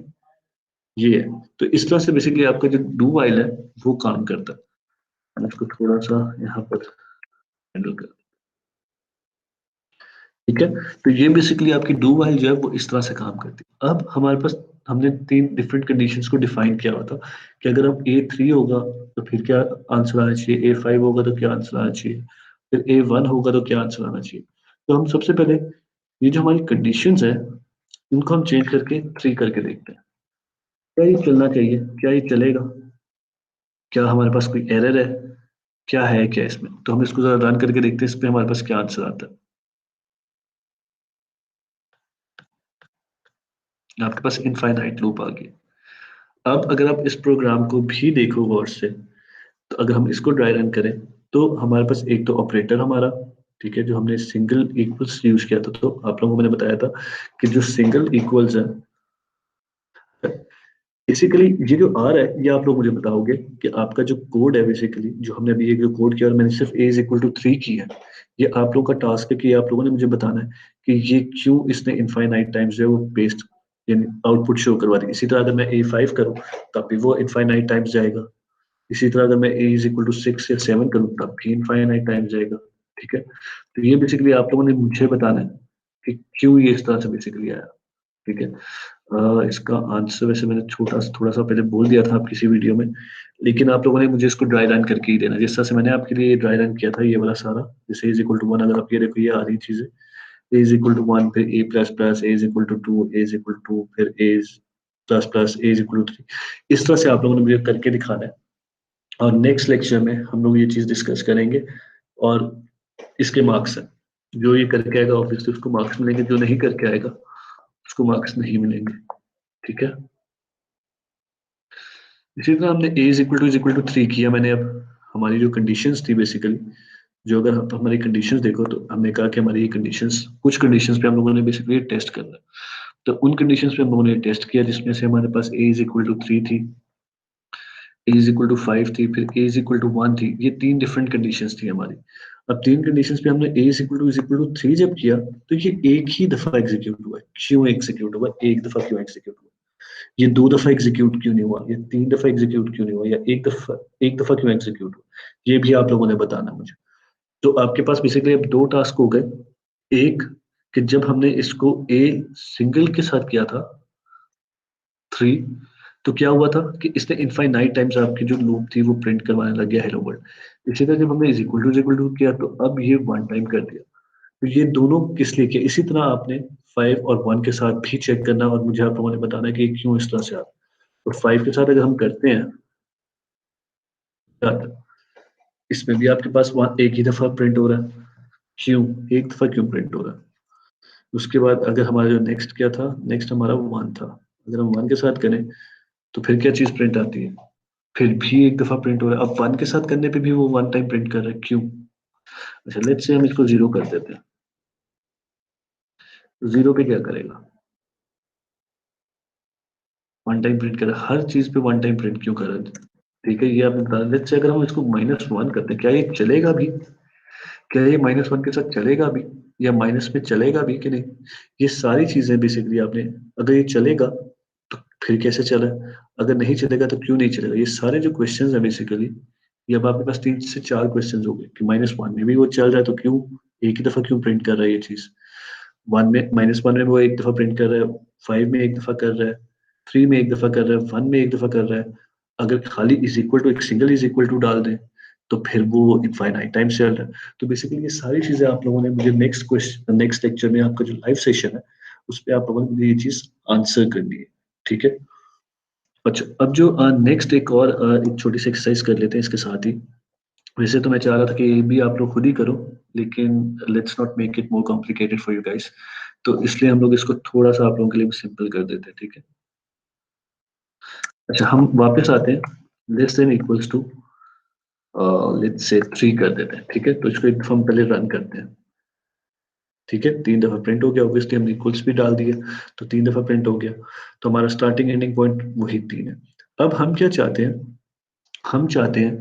ये है। तो इस तरह से बेसिकली आपका जो डू वाइल है वो काम करता है। मैं इसको थोड़ा सा यहाँ पर हैंडल कर, ठीक है। तो ये बेसिकली आपकी डू वाइल जो है वो इस तरह से काम करती है। अब हमारे पास हमने तीन डिफरेंट कंडीशंस को डिफाइन किया हुआ था कि अगर अब A3 होगा तो फिर क्या आंसर आना चाहिए, A5 होगा तो क्या आंसर आना चाहिए, फिर A1 होगा तो क्या आंसर आना चाहिए। तो हम सबसे पहले ये जो हमारी कंडीशंस है इनको हम चेंज करके 3 करके देखते हैं। क्या ये चलना चाहिए, क्या ये चलेगा, क्या हमारे पास कोई एरर है, क्या है क्या इसमें। तो हम इसको जरा रन करके देखते हैं इस पे हमारे पास क्या आंसर आता है। आपके पास इनफाइनाइट लूप आ गया। अब अगर आप इस प्रोग्राम को भी देखो गौर से, तो अगर हम इसको ड्राई रन करें तो हमारे पास एक तो ऑपरेटर हमारा, ठीक है, जो हमने सिंगल इक्वल्स यूज किया था, तो आप लोगों को मैंने बताया था कि जो सिंगल इक्वल्स है, बेसिकली ये जो आर है ये आप लोग मुझे बताओगे कि आपका जो कोड है, बेसिकली जो हमने अभी एक जो कोड किया और मैंने सिर्फ ए इज इक्वल टू 3 किया है, ये आप लोगों का टास्क है कि आप लोगों ने मुझे बताना है कि ये क्यों इसने इनफाइनाइट टाइम्स जो है वो पेस्ट यानी आउटपुट शो करवा दी। इसी तरह अगर मैं A5 करूँ तब भी वो इनफाइनाइट टाइम्स जाएगा। इसी तरह अगर मैं ए इज इक्वल टू 6 या 7 करूँ तब भी इनफाइनाइट टाइम्स जाएगा। ठीक है, तो ये बेसिकली आप लोगों ने मुझे बताना है कि क्यों ये इस तरह से बेसिकली आया। ठीक है, इसका आंसर वैसे मैंने छोटा थोड़ा सा पहले बोल दिया था आप किसी वीडियो में, लेकिन आप लोगों ने मुझे इसको ड्राई रन करके ही देना, जिस तरह से मैंने आपके लिए ड्राई रन किया था ये वाला सारा। जैसे इज इक्वल टू 1, अगर आप ये देखो ये आ रही चीजें, ए इज इक्वल टू 1, फिर a plus plus, a is equal to 2, a is equal to, फिर a plus plus, a is equal to 3। इस तरह से आप लोगों ने मुझे करके दिखाना है और नेक्स्ट लेक्चर में हम लोग ये चीज डिस्कस करेंगे। और इसके मार्क्स हैं, जो ये करके आएगा ऑब्वियसली उसको मार्क्स मिलेंगे, जो नहीं करके आएगा उसको मार्क्स नहीं मिलेंगे। ठीक है, इसी तरह हमने ए इज इक्वल टू 3 किया मैंने। अब हमारी जो कंडीशंस थी बेसिकली, जो अगर आप हमारी कंडीशंस देखो तो हमने कहा कि हमारी ये कंडीशंस, कुछ कंडीशंस पे हम लोगों ने बेसिकली टेस्ट करना है। तो उन कंडीशंस पे हम लोगों ने टेस्ट किया जिसमें से हमारे पास ए इज इक्वल टू 3 थी, ए इज इक्वल टू 5 थी, फिर ए इज इक्वल टू 1 थी। ये तीन डिफरेंट कंडीशंस थी हमारी। अब तीन कंडीशंस पे हमने ए इज इक्वल टू 3 जब किया तो ये एक ही दफा एग्जीक्यूट हुआ है। क्यों एग्जीक्यूट हुआ, एक दफा क्यों एग्जीक्यूट हुआ, ये दो दफा एग्जीक्यूट क्यों नहीं हुआ, ये तीन दफा एग्जीक्यूट क्यों नहीं हुआ, या एक दफा क्यों एग्जीक्यूट हुआ, ये भी आप लोगों ने बताना मुझे। तो आपके पास बेसिकली अब दो टास्क हो गए। एक कि जब हमने इसको ए सिंगल के साथ किया था 3, तो क्या हुआ था कि इसने इनफाइनाइट टाइम्स आपकी जो लूप थी वो प्रिंट करवाने लग गया हेलो वर्ल्ड। इसी तरह जब हमने इज इक्वल टू किया तो अब ये वन टाइम कर दिया। तो ये दोनों किस लिए किया, इसी तरह आपने 5 और 1 के साथ भी चेक करना और मुझे आप लोगों ने बताना है कि ये क्यों इस तरह से आता है। तो 5 के साथ अगर हम करते हैं तो इसमें भी आपके पास एक ही दफा प्रिंट हो रहा है। क्यों, एक दफा क्यों प्रिंट हो रहा है। उसके बाद अगर हमारा जो नेक्स्ट क्या था, नेक्स्ट हमारा 1 था, अगर हम 1 के साथ करें तो फिर क्या चीज प्रिंट आती है, फिर भी एक दफा प्रिंट हो रहा है। अब 1 के साथ करने पे भी वो वन टाइम प्रिंट कर रहा है, क्यों। अच्छा लेट्स से हम इसको 0 कर देते हैं, तो 0 पे क्या करेगा, वन टाइम प्रिंट कर रहा है, हर चीज पे वन टाइम प्रिंट क्यों कर रहा है। ठीक है, ये आपने बता, लेट्स से अगर हम इसको -1 करते हैं, क्या ये चलेगा भी, क्या ये -1 के साथ चलेगा भी, या माइनस में चलेगा भी कि नहीं। ये सारी चीजें बेसिकली आपने, अगर ये चलेगा तो फिर कैसे चला, अगर नहीं चलेगा तो क्यों नहीं चलेगा। ये सारे जो क्वेश्चंस हैं बेसिकली, ये अब आपके पास 3 से 4 क्वेश्चंस हो गए कि -1 में भी वो चल रहा है तो क्यों, एक ही दफा क्यों प्रिंट कर रहा है ये चीज। 1 में, -1 में वो एक दफा प्रिंट कर रहा है, 5 में एक दफा कर रहा है, 3 में एक दफा कर रहा है, 1 में एक दफा कर रहा है। अगर खाली इज इक्वल टू, एक सिंगल इज इक्वल टू डाल दें तो फिर वो इनफाइनाइट टाइम चल रहा है। तो बेसिकली ये सारी चीजें आप लोगों ने मुझे नेक्स्ट क्वेश्चन, नेक्स्ट लेक्चर में आपका जो लाइव सेशन है उस पर आप लोगों ने मुझे ये चीज आंसर करनी है। ठीक है, अच्छा अब जो नेक्स्ट एक और एक छोटी सी एक्सरसाइज कर लेते हैं इसके साथ ही। वैसे तो मैं चाह रहा था कि ये भी आप लोग खुद ही करो, लेकिन let's not make it more complicated for you guys. तो इसलिए हम लोग इसको थोड़ा सा आप लोगों के लिए सिंपल कर देते हैं। ठीक है, अच्छा हम वापस आते हैं, less than equals to let's say 3 कर देते हैं। ठीक है, तो इसको एक दफा हम पहले रन करते हैं। ठीक है, 3 दफा प्रिंट हो गया, ऑब्वियसली हमने इक्वल्स भी डाल दिए तो 3 दफा प्रिंट हो गया। तो हमारा स्टार्टिंग एंडिंग पॉइंट वही 3 है। अब हम क्या चाहते हैं, हम चाहते हैं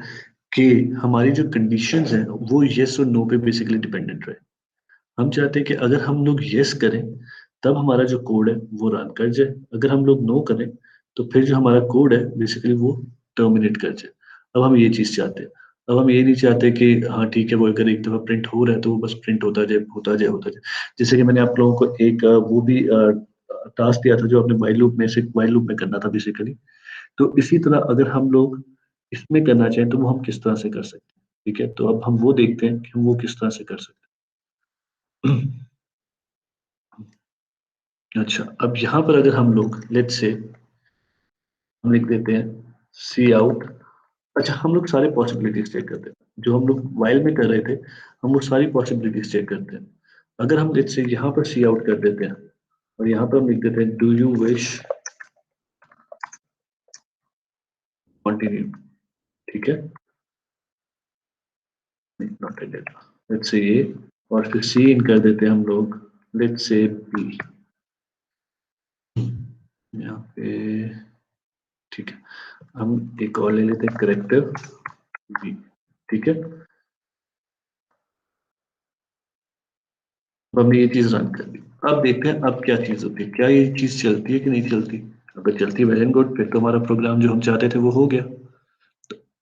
कि हमारी जो कंडीशंस हैं वो येस और नो पे बेसिकली डिपेंडेंट रहे। हम चाहते हैं कि अगर हम लोग यस करें तब हमारा जो कोड है वो रन कर जाए, अगर हम लोग नो करें तो फिर जो हमारा कोड है बेसिकली वो टर्मिनेट कर जाए। अब हम ये चीज़ चाहते हैं। अब हम ये नहीं चाहते कि हाँ ठीक है, वो अगर एक दफ़ा प्रिंट हो रहा है तो वो बस प्रिंट होता जाए, होता जाए, होता जाए। जैसे कि मैंने आप लोगों को एक वो भी टास्क दिया था जो आपने व्हाइल लूप में करना था बेसिकली। तो इसी तरह अगर हम लोग इसमें करना चाहें तो वो हम किस तरह से कर सकते हैं। ठीक है, तो अब हम वो देखते हैं कि हम वो किस तरह से कर सकते हैं। अच्छा, अब यहाँ पर अगर हम लोग लेट्स से हम लिख देते हैं सी आउट। अच्छा, हम लोग सारे पॉसिबिलिटीज चेक करते हैं जो हम लोग वाइल में कर रहे थे, हम वो सारी पॉसिबिलिटीज चेक करते हैं। अगर हम लेट्स से यहाँ पर सी आउट कर देते हैं और यहाँ पर हम लिख देते हैं डू यू विश कंटिन्यू। ठीक है, नॉट लेट्स से ये, और फिर सी इन कर देते हैं हम लोग लेट्स से बी यहाँ पे। ठीक है, हम एक और ले लेते हैं करेक्टर बी। ठीक है, अब हमने ये चीज रन कर दी। अब देखते हैं अब क्या चीज होती है, क्या ये चीज चलती है कि नहीं चलती। अगर चलती है वेल एंड गुड, फिर तो हमारा प्रोग्राम जो हम चाहते थे वो हो गया।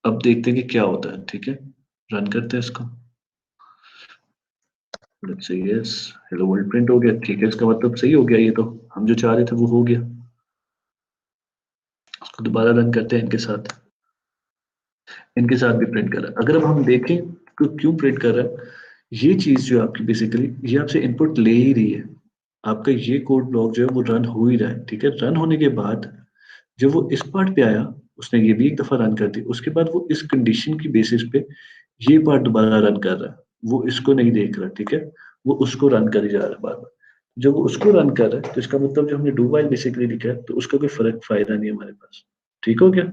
अब देखते हैं कि क्या होता है। ठीक है, रन करते हैं इसको। Let's say yes, hello world print हो गया। ठीक है, इसका मतलब सही हो गया, ये तो हम जो चाह रहे थे वो हो गया। इसको दोबारा रन करते हैं इनके साथ। इनके साथ भी प्रिंट कर रहा है। अगर अब हम देखें तो क्यों प्रिंट कर रहा है, ये चीज जो आपकी बेसिकली ये आपसे इनपुट ले ही रही है। आपका ये कोड ब्लॉक जो है वो रन हो ही रहा है। ठीक है, रन होने के बाद जब वो इस पार्ट पे आया, उसने ये भी एक दफा रन कर दी, उसके बाद वो इस कंडीशन की बेसिस पे ये पार्ट दोबारा रन कर रहा है। वो इसको नहीं देख रहा। ठीक है, वो उसको रन कर ही जा रहा है बार बार। जब वो उसको रन कर रहा है तो इसका मतलब जो हमने डू व्हाइल बेसिकली लिखा है तो उसका कोई फर्क फायदा नहीं है हमारे पास। ठीक हो गया।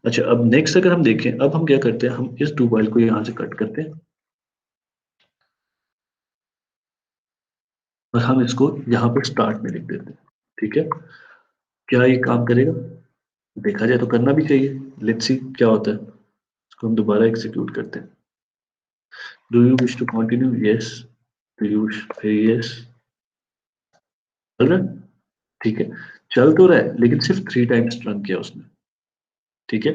अच्छा, अब नेक्स्ट अगर हम देखें, अब हम क्या करते हैं, हम इस डू व्हाइल को यहाँ से कट करते हैं और हम इसको यहाँ पे स्टार्ट में लिख देते हैं। ठीक है, क्या ये काम करेगा, देखा जाए तो करना भी चाहिए। लेट्स सी क्या होता है। इसको हम दोबारा एग्जीक्यूट करते हैं। Do you wish to continue, yes. Do you wish, yes. चल रहा है। ठीक है, चल तो रहा है लेकिन सिर्फ 3 टाइम्स रन किया उसने। ठीक है,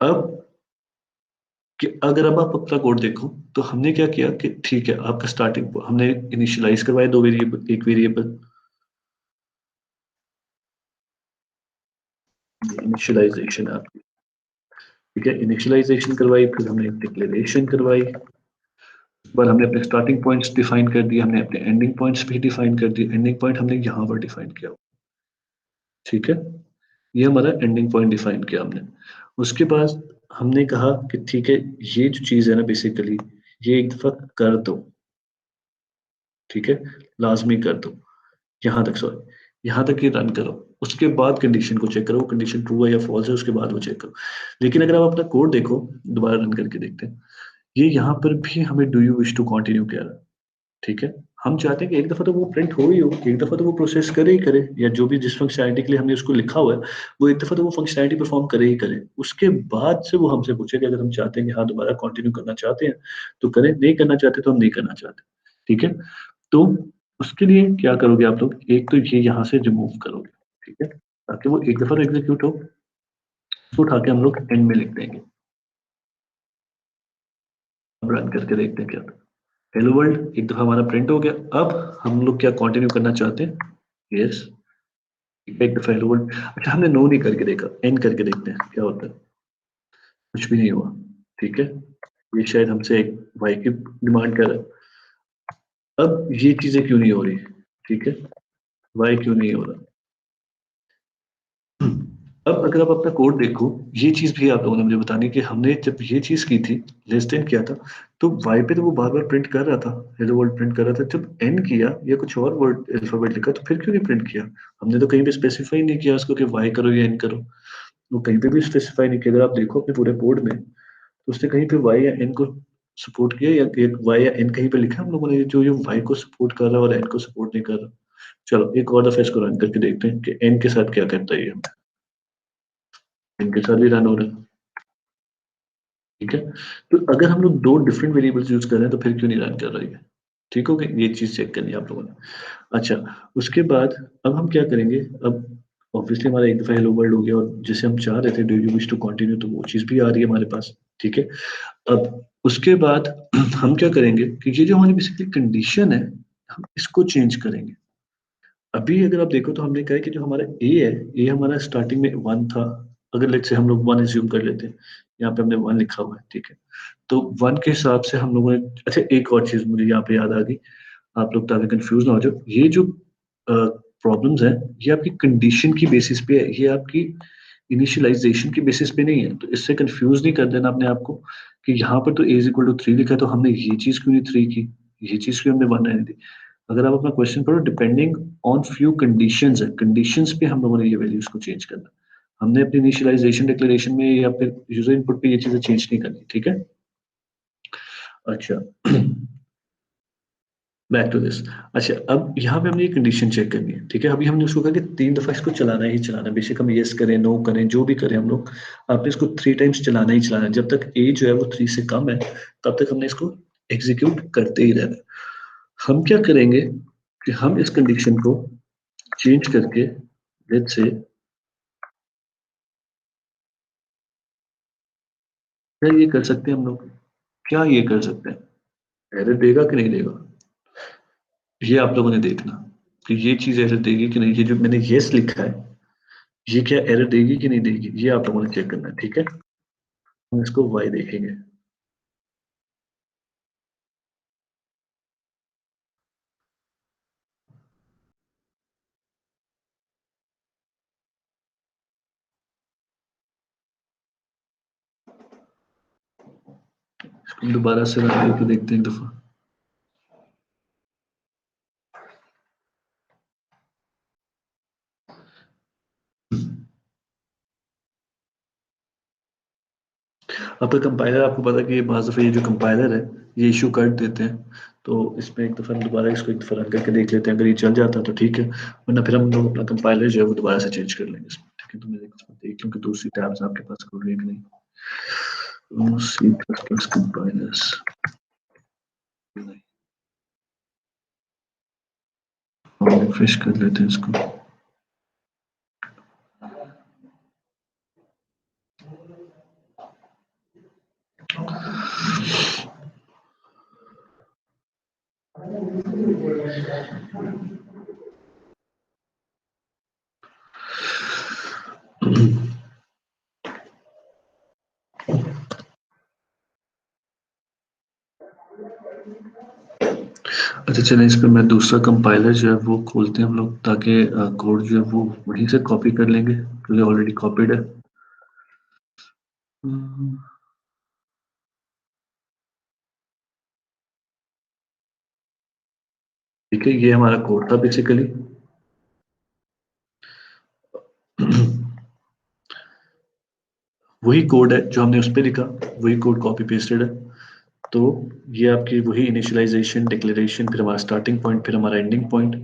अब कि अगर अब आप अपना कोड देखो तो हमने क्या किया कि ठीक है, आपका स्टार्टिंग हमने इनिशियलाइज करवाया दो वेरिएबल, एक वेरिएबल इनिशियलाइजेशन आपकी। ठीक है, इनिशियलाइजेशन करवाई, फिर हमने डिक्लेरेशन करवाई। उसके बाद हमने अपने स्टार्टिंग पॉइंट्स डिफाइन कर दिए, हमने अपने एंडिंग पॉइंट्स भी डिफाइन कर दिए। एंडिंग पॉइंट हमने यहाँ पर डिफाइन किया। ठीक है, ये हमारा एंडिंग पॉइंट डिफाइन किया हमने। उसके बाद हमने कहा कि ठीक है, ये जो चीज़ है ना बेसिकली, ये एक दफा कर दो। ठीक है, लाजमी कर दो। यहाँ तक, सॉरी, यहाँ तक ये रन करो। उसके बाद कंडीशन को चेक करो, कंडीशन ट्रू है या फॉल्स है, उसके बाद वो चेक करो। लेकिन अगर आप अपना कोड देखो, दोबारा रन करके देखते हैं, ये यहाँ पर भी हमें do you wish to continue कह रहा है। ठीक है, हम चाहते हैं कि एक दफा तो वो प्रिंट हो ही हो, एक दफा तो वो प्रोसेस करे ही करे, या जो भी जिस फंक्शनैलिटी के लिए हमने उसको लिखा हुआ है वो एक दफा तो वो फंक्शनैलिटी परफॉर्म करे ही करे। उसके बाद से वो हमसे पूछे कि अगर हम चाहते हैं कि हाँ दोबारा कंटिन्यू करना चाहते हैं तो करें, नहीं करना चाहते तो हम नहीं करना चाहते। ठीक है, तो उसके लिए क्या करोगे आप लोग, एक तो ये यहाँ से रिमूव करोगे। ठीक है, ताकि वो एक दफा तो एग्जीक्यूट हो। उसको उठा के हम लोग एंड में लिख देंगे। अब रन करके देखते हैं क्या होता है। हेलो वर्ल्ड एक दफा हमारा प्रिंट हो गया। अब हम लोग क्या कंटिन्यू करना चाहते हैं, यस। एक दफा हेलो वर्ल्ड, अच्छा हमने नो नहीं करके देखा, एंड करके देखते हैं क्या होता है। कुछ भी नहीं हुआ। ठीक है, ये शायद हमसे एक वाई की डिमांड कर रहा है। अब ये चीजें क्यों नहीं हो रही, ठीक है, वाई क्यों नहीं हो रहा। अब अगर आप अपना कोड देखो, ये चीज भी आप लोगों ने मुझे बतानी है कि हमने जब ये चीज की थी, लेस देन किया था, तो वाई पे तो वो बार बार प्रिंट कर रहा था, हेलो वर्ल्ड प्रिंट कर रहा था। जब एंड किया या कुछ और वर्ड अल्फाबेट लिखा तो फिर क्यों नहीं प्रिंट किया। हमने तो कहीं भी स्पेसिफाई नहीं किया उसको कि वाई करो या एन करो। वो कहीं पे भी स्पेसिफाई नहीं किया। अगर आप देखो अपने पूरे कोड में तो उसने कहीं पे वाई या एन को सपोर्ट किया, या एक वाई या एन कहीं पे लिखा है हम लोगों ने जो ये वाई को सपोर्ट कर रहा है और एन को सपोर्ट नहीं कर रहा। चलो एक और दफा इसको रन करके देखते हैं कि एन के साथ क्या करता है ये। एन के साथ भी रन हो रहा है। ठीक है, तो अगर हम लोग दो डिफरेंट वेरिएबल्स यूज कर रहे हैं तो फिर क्यों नहीं रन कर रही है। ठीक हो गई, ये चीज चेक करनी है आप लोगों ने। अच्छा, उसके बाद अब हम क्या करेंगे, अब ऑब्वियसली हमारा एक दफा हेलो वर्ल्ड हो गया, और जैसे हम चाह रहे थे do you wish to continue, तो वो चीज भी आ रही है हमारे पास। ठीक है, अब उसके बाद हम क्या करेंगे कि ये जो हमारी बेसिकली कंडीशन है, हम इसको चेंज करेंगे। अभी अगर आप देखो तो हमने कहा है कि जो हमारा ए है, ए हमारा स्टार्टिंग में वन था। अगर लेट्स से हम लोग वन एज्यूम कर लेते हैं, यहाँ पे हमने वन लिखा हुआ है, ठीक है। तो वन के हिसाब से हम लोगों ने, अच्छा एक और चीज मुझे यहाँ पे याद आ गई, आप लोग ताकि कंफ्यूज ना हो जाओ, ये जो प्रॉब्लम्स है, ये आपकी कंडीशन की बेसिस पे है, ये आपकी इनिशियलाइजेशन की बेसिस पे नहीं है। तो इससे कंफ्यूज नहीं कर देना अपने आप को कि यहाँ पर तो ए इज इक्वल टू थ्री लिखा है, तो हमने ये चीज क्यों नहीं थ्री की, ये चीज क्यों हमने वन रहने दी। अगर आप अपना क्वेश्चन पढ़ो, डिपेंडिंग ऑन फ्यू कंडीशंस है, कंडीशंस पे हम लोगों ने ये वैल्यूज को चेंज करना। हमने अपनी इनिशियलाइजेशन डिक्लेरेशन में या फिर यूजर इनपुट पे ये चीजें चेंज नहीं करनी, ठीक है। अच्छा, बैक टू दिस। अच्छा, अब यहाँ पे हमने ये कंडीशन चेक करनी है, ठीक है। अभी हमने उसको कहा कि 3 दफा इसको चलाना ही चलाना है, बेशक हम यस करें नो करें जो भी करें हम लोग, आपने इसको 3 टाइम्स चलाना ही चलाना है। जब तक ए जो है वो 3 से कम है, तब तक हमने इसको एग्जीक्यूट करते ही रहना है। हम क्या करेंगे कि हम इस कंडीशन को चेंज करके, लेट्स से, क्या ये कर सकते हैं हम लोग, क्या ये कर सकते हैं, एरर देगा कि नहीं देगा, ये आप लोगों ने देखना कि ये चीज एरर देगी कि नहीं। ये जो मैंने यस लिखा है, ये क्या एरर देगी कि नहीं देगी, ये आप लोगों ने चेक करना है, ठीक है। हम इसको वाई देखेंगे। इसको दोबारा से रन करके देखते हैं एक दफा। आपका कंपाइलर, आपको पता है कि ये बाज़ दफा ये जो कंपाइलर है, ये इशू कर देते हैं। तो इसमें एक दफा हम दोबारा इसको एक दफा रन करके देख लेते हैं, अगर ये चल जाता है तो ठीक है, वरना फिर हम लोग अपना कंपाइलर जो है वो दोबारा से चेंज कर लेंगे इसमें, ठीक है। तो मैं देख लूँ कि दूसरी टैब्स आपके पास खुल रही है कि नहीं। C plus plus compilers, refresh कर लेते हैं इसको। अच्छा चलें, इस पे मैं दूसरा कंपाइलर जो है वो खोलते हैं हम लोग, ताकि कोड जो है वो वहीं से कॉपी कर लेंगे, क्योंकि ऑलरेडी कॉपीड है। हम्म, ठीक है, ये हमारा कोड था बेसिकली। वही कोड है जो हमने उस पर लिखा, वही कोड कॉपी पेस्टेड है। तो ये आपकी वही इनिशियलाइजेशन डिक्लेरेशन, फिर हमारा स्टार्टिंग पॉइंट, फिर हमारा एंडिंग पॉइंट,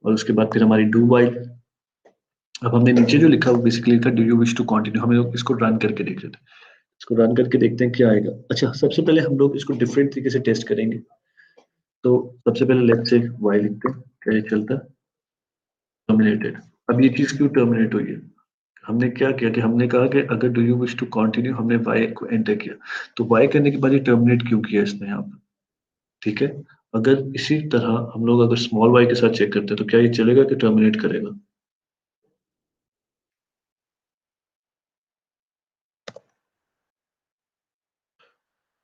और उसके बाद फिर हमारी डू वाइल। अब हमने नीचे जो लिखा वो बेसिकली था do you wish to continue. हम लोग इसको रन करके देख लेते हैं, इसको रन करके देखते हैं क्या आएगा। अच्छा, सबसे पहले हम लोग इसको डिफरेंट तरीके से टेस्ट करेंगे। तो सबसे पहले लेट्स से वाई लिखते हैं, क्या ये चलता है, टर्मिनेटेड। अब ये चीज क्यों टर्मिनेट हुई है, हमने क्या किया कि हमने कहा कि अगर do you wish to continue, हमने वाई को एंटर किया, तो वाई करने के बाद ये टर्मिनेट क्यों किया इसने यहाँ पर, ठीक है। अगर इसी तरह हम लोग अगर स्मॉल वाई के साथ चेक करते हैं, तो क्या ये चलेगा कि टर्मिनेट करेगा।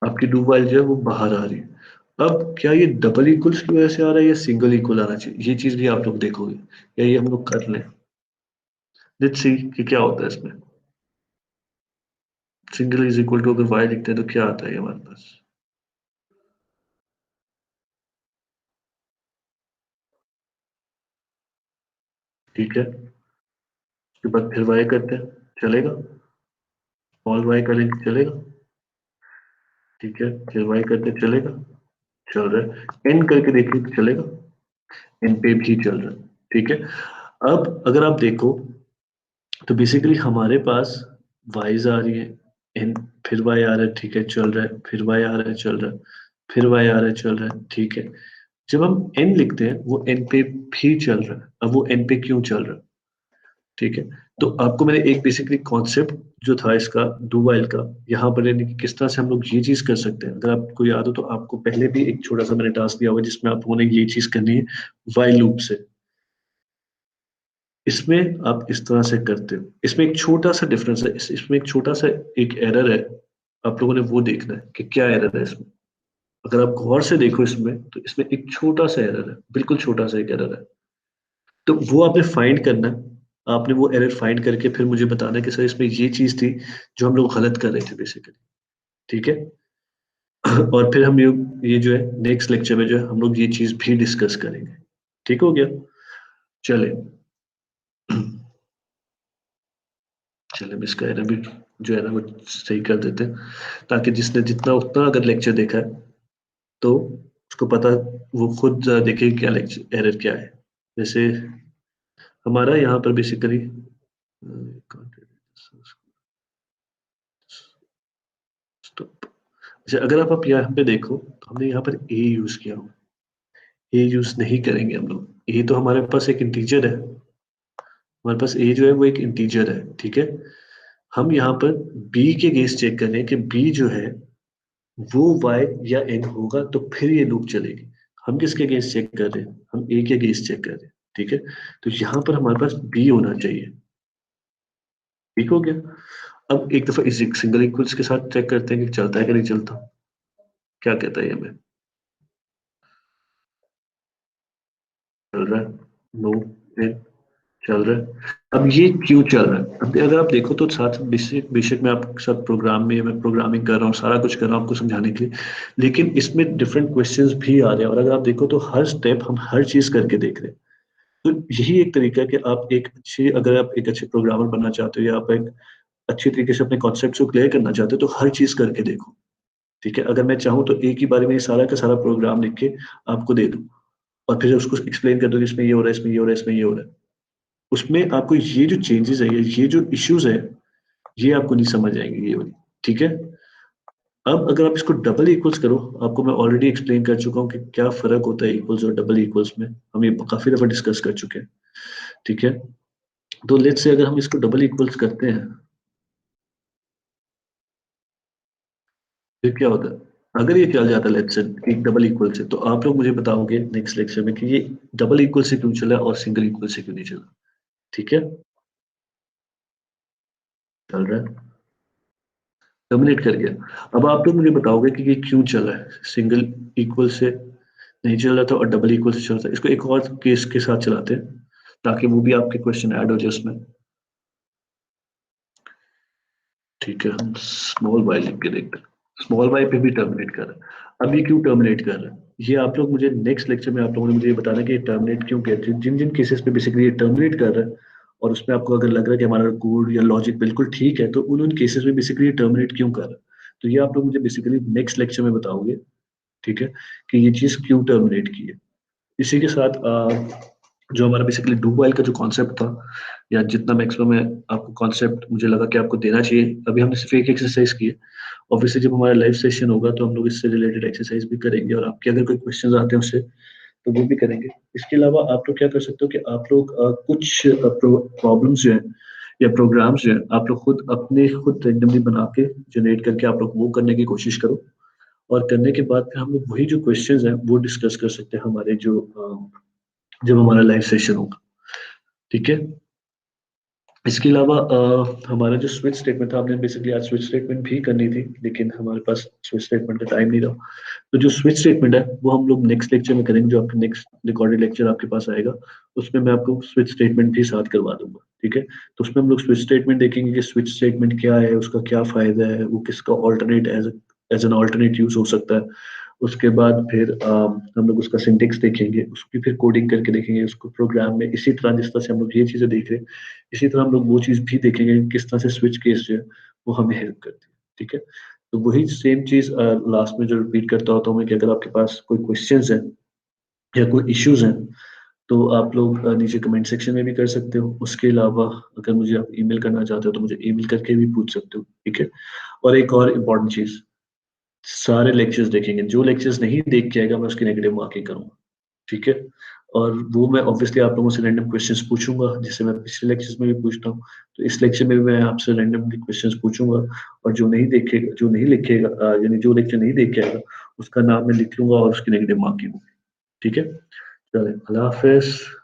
आपकी डू वाइल जो है वो बाहर आ रही है। अब क्या ये डबल इक्वल्स की वजह से आ रहा है या सिंगल इक्वल आना चाहिए, ये चीज भी आप लोग देखोगे, या ये हम लोग कर लें। लेट्स सी कि क्या होता है इसमें। सिंगल इज इक्वल टू अगर वाई लिखते हैं तो क्या आता है ये हमारे पास, ठीक है। उसके बाद फिर वाई करते हैं, चलेगा। स्मॉल वाई करेंगे, चलेगा, ठीक है। फिर वाई करते हैं, चलेगा, चल रहा है। एन करके देखिए तो चलेगा, एन पे भी चल रहा है, ठीक है। अब अगर आप देखो तो बेसिकली हमारे पास वाइज आ रही है, एन, फिर वाई आ रहा है, ठीक है, चल रहा है, फिर वाई आ रहा है, चल रहा है, फिर वाई आ रहा है, चल रहा है, ठीक है। जब हम n लिखते हैं वो n पे भी चल रहा है, अब वो n पे क्यों चल रहा है, ठीक है। तो आपको मैंने एक बेसिकली कॉन्सेप्ट जो था इसका डू वाइल का, यहाँ पर यानी कि किस तरह से हम लोग ये चीज कर सकते हैं, अगर आपको याद हो तो आपको पहले भी एक छोटा सा मैंने टास्क दिया होगा जिसमें आप लोगों ने ये चीज करनी है वाइल लूप से। इसमें आप इस तरह से करते हो, इसमें एक छोटा सा डिफरेंस है, इसमें एक छोटा सा एक एरर है, आप लोगों ने वो देखना है कि क्या एरर है इसमें। अगर आप गौर से देखो इसमें तो इसमें एक छोटा सा एरर है, बिल्कुल छोटा सा एक एरर है। तो वो आपने फाइंड करना है, आपने वो एरर फाइंड करके फिर मुझे बताना है कि सर इसमें ये चीज थी जो हम लोग गलत कर रहे थे बेसिकली, ठीक है। और फिर हम ये जो है नेक्स्ट लेक्चर में जो है हम लोग ये चीज भी डिस्कस करेंगे, ठीक हो गया। चले चले हम इसका एरर भी जो है ना वो सही कर देते हैं, ताकि जिसने जितना उतना अगर लेक्चर देखा है तो उसको पता, वो खुद जरा देखे क्या लेक्चर एरर क्या है। जैसे हमारा यहाँ पर बेसिकली अच्छा, अगर आप यहाँ पे देखो तो हमने यहाँ पर ए यूज किया हुआ, ए यूज नहीं करेंगे हम लोग, ए तो हमारे पास एक इंटीजर है, हमारे पास ए जो है वो एक इंटीजर है, ठीक है। हम यहाँ पर बी के अगेंस्ट चेक कर रहे हैं कि बी जो है वो वाई या एन होगा तो फिर ये लूप चलेगी। हम किसके अगेंस्ट चेक कर रहे हैं, हम ए के अगेंस्ट चेक कर रहे हैं, ठीक है। तो यहाँ पर हमारे पास बी होना चाहिए, ठीक हो गया। अब एक दफा इस सिंगल इक्वल्स के साथ चेक करते हैं कि चलता है कि नहीं चलता, क्या कहता है ये हमें, चल रहा है, नो, चल रहा है। अब ये क्यों चल रहा है, अब अगर आप देखो तो साथ बेसिक बेशक मैं आपके साथ प्रोग्राम में मैं प्रोग्रामिंग कर रहा हूँ, सारा कुछ कर रहा हूँ आपको समझाने के लिए, लेकिन इसमें डिफरेंट क्वेश्चंस भी आ रहे हैं, और अगर आप देखो तो हर स्टेप हम हर चीज करके देख रहे हैं। तो यही एक तरीका है कि आप एक अच्छे, अगर आप एक अच्छे प्रोग्रामर बनना चाहते हो या आप एक अच्छी तरीके से अपने कॉन्सेप्ट को क्लियर करना चाहते हो तो हर चीज करके देखो, ठीक है। अगर मैं चाहूँ तो एक ही बारे में ये सारा का सारा प्रोग्राम लिख के आपको दे दूँ और फिर उसको एक्सप्लेन कर दो कि इसमें ये हो रहा है, इसमें ये हो रहा है, इसमें ये हो रहा है, उसमें आपको ये जो चेंजेस है, ये जो इश्यूज है, ये आपको नहीं समझ आएंगे ये वाली, ठीक है। अब अगर आप इसको डबल इक्वल्स करो, आपको मैं ऑलरेडी एक्सप्लेन कर चुका हूँ कि क्या फर्क होता है इक्वल्स और डबल इक्वल्स में, हम ये काफी दफा डिस्कस कर चुके हैं, ठीक है। तो लेट्स से अगर हम इसको डबल इक्वल्स करते हैं फिर क्या होता है, अगर ये चल जाता है लेट्स से एक डबल इक्वल से, तो आप लोग मुझे बताओगे नेक्स्ट लेक्चर में कि ये डबल इक्वल से क्यों चला और सिंगल इक्वल से क्यों नहीं चला, ठीक है। चल रहा है, टर्मिनेट कर गया। अब आप लोग मुझे बताओगे कि ये क्यों चला है, सिंगल इक्वल से नहीं चल रहा था और डबल इक्वल से चल रहा था। इसको एक और केस के साथ चलाते हैं ताकि वो भी आपके क्वेश्चन ऐड हो जाए उसमें, ठीक है। हम स्मॉल वाई लिख के देखते हैं, स्मॉल वाई पे भी टर्मिनेट कर रहा है। अब ये क्यों टर्मिनेट कर रहा है, ये आप लोग मुझे नेक्स्ट लेक्चर में आप लोगों ने मुझे ये बताना है कि ये टर्मिनेट क्यों कहते हैं, जिन जिन केसेस पे बेसिकली ये टर्मिनेट कर रहा है और उसमें आपको अगर लग रहा है कि हमारा कोड या लॉजिक बिल्कुल ठीक है तो उन उन केसेस में बेसिकली ये टर्मिनेट क्यों कर रहा है। तो ये आप लोग मुझे बेसिकली नेक्स्ट लेक्चर में बताओगे, ठीक है, कि ये चीज क्यों टर्मिनेट की है। इसी के साथ जो हमारा बेसिकली डू वाइल का जो कॉन्सेप्ट था, या जितना मैक्सिमम है आपको कॉन्सेप्ट मुझे लगा कि आपको देना चाहिए, अभी हमने सिर्फ एक एक्सरसाइज की है। ऑब्वियसली जब हमारा लाइव सेशन होगा तो हम लोग इससे रिलेटेड एक्सरसाइज भी करेंगे और आपके अगर कोई क्वेश्चंस आते हैं उससे तो वो भी करेंगे। इसके अलावा आप लोग क्या कर सकते हो कि आप लोग कुछ प्रॉब्लम्स जो है या प्रोग्राम्स जो है आप लोग खुद अपने खुद रेंडमली बना के जनरेट करके आप लोग वो करने की कोशिश करो, और करने के बाद फिर हम लोग वही जो क्वेश्चंस हैं वो डिस्कस कर सकते हैं हमारे जो जब हमारा लाइव सेशन होगा, ठीक है। इसके अलावा हमारा जो स्विच स्टेटमेंट था, हमने बेसिकली आज स्विच स्टेटमेंट भी करनी थी लेकिन हमारे पास स्विच स्टेटमेंट का टाइम नहीं रहा। तो जो स्विच स्टेटमेंट है वो हम लोग नेक्स्ट लेक्चर में करेंगे, जो आपके नेक्स्ट रिकॉर्डेड लेक्चर आपके पास आएगा उसमें मैं आपको स्विच स्टेटमेंट भी साथ करवा दूंगा, ठीक है। तो उसमें हम लोग स्विच स्टेटमेंट देखेंगे कि स्विच स्टेटमेंट क्या है, उसका क्या फायदा है, वो किसका alternate as an alternate use हो सकता है। उसके बाद फिर हम लोग उसका सिंटेक्स देखेंगे, उसकी फिर कोडिंग करके देखेंगे उसको प्रोग्राम में, इसी तरह जिस तरह से हम लोग ये चीजें देख रहे हैं इसी तरह हम लोग वो चीज भी देखेंगे कि किस तरह से स्विच केस जो है वो हमें हेल्प करती है, ठीक है। तो वही सेम चीज लास्ट में जो रिपीट करता होता हूँ मैं कि अगर आपके पास कोई क्वेश्चंस हैं या कोई इश्यूज हैं तो आप लोग नीचे कमेंट सेक्शन में भी कर सकते हो। उसके अलावा अगर मुझे आप ईमेल करना चाहते हो तो मुझे ईमेल करके भी पूछ सकते हो, ठीक है। और एक और इम्पॉर्टेंट चीज, सारे लेक्चर्स देखेंगे, जो लेक्चर्स नहीं देख के आएगा मैं उसकी नेगेटिव मार्किंग करूंगा, ठीक है? और वो मैं ऑब्वियसली आप लोगों से रैंडम क्वेश्चंस पूछूँगा, जैसे मैं पिछले लेक्चर्स में भी पूछता हूँ। तो इस लेक्चर में भी मैं आपसे रैंडमली क्वेश्चंस पूछूँगा और जो नहीं लिखेगा यानी जो लेक्चर नहीं देख के आएगा, उसका नाम मैं लिख लूँगा और उसकी नेगेटिव मार्किंग होगी। ठीक है? चलें, अल्लाह हाफ़िज़।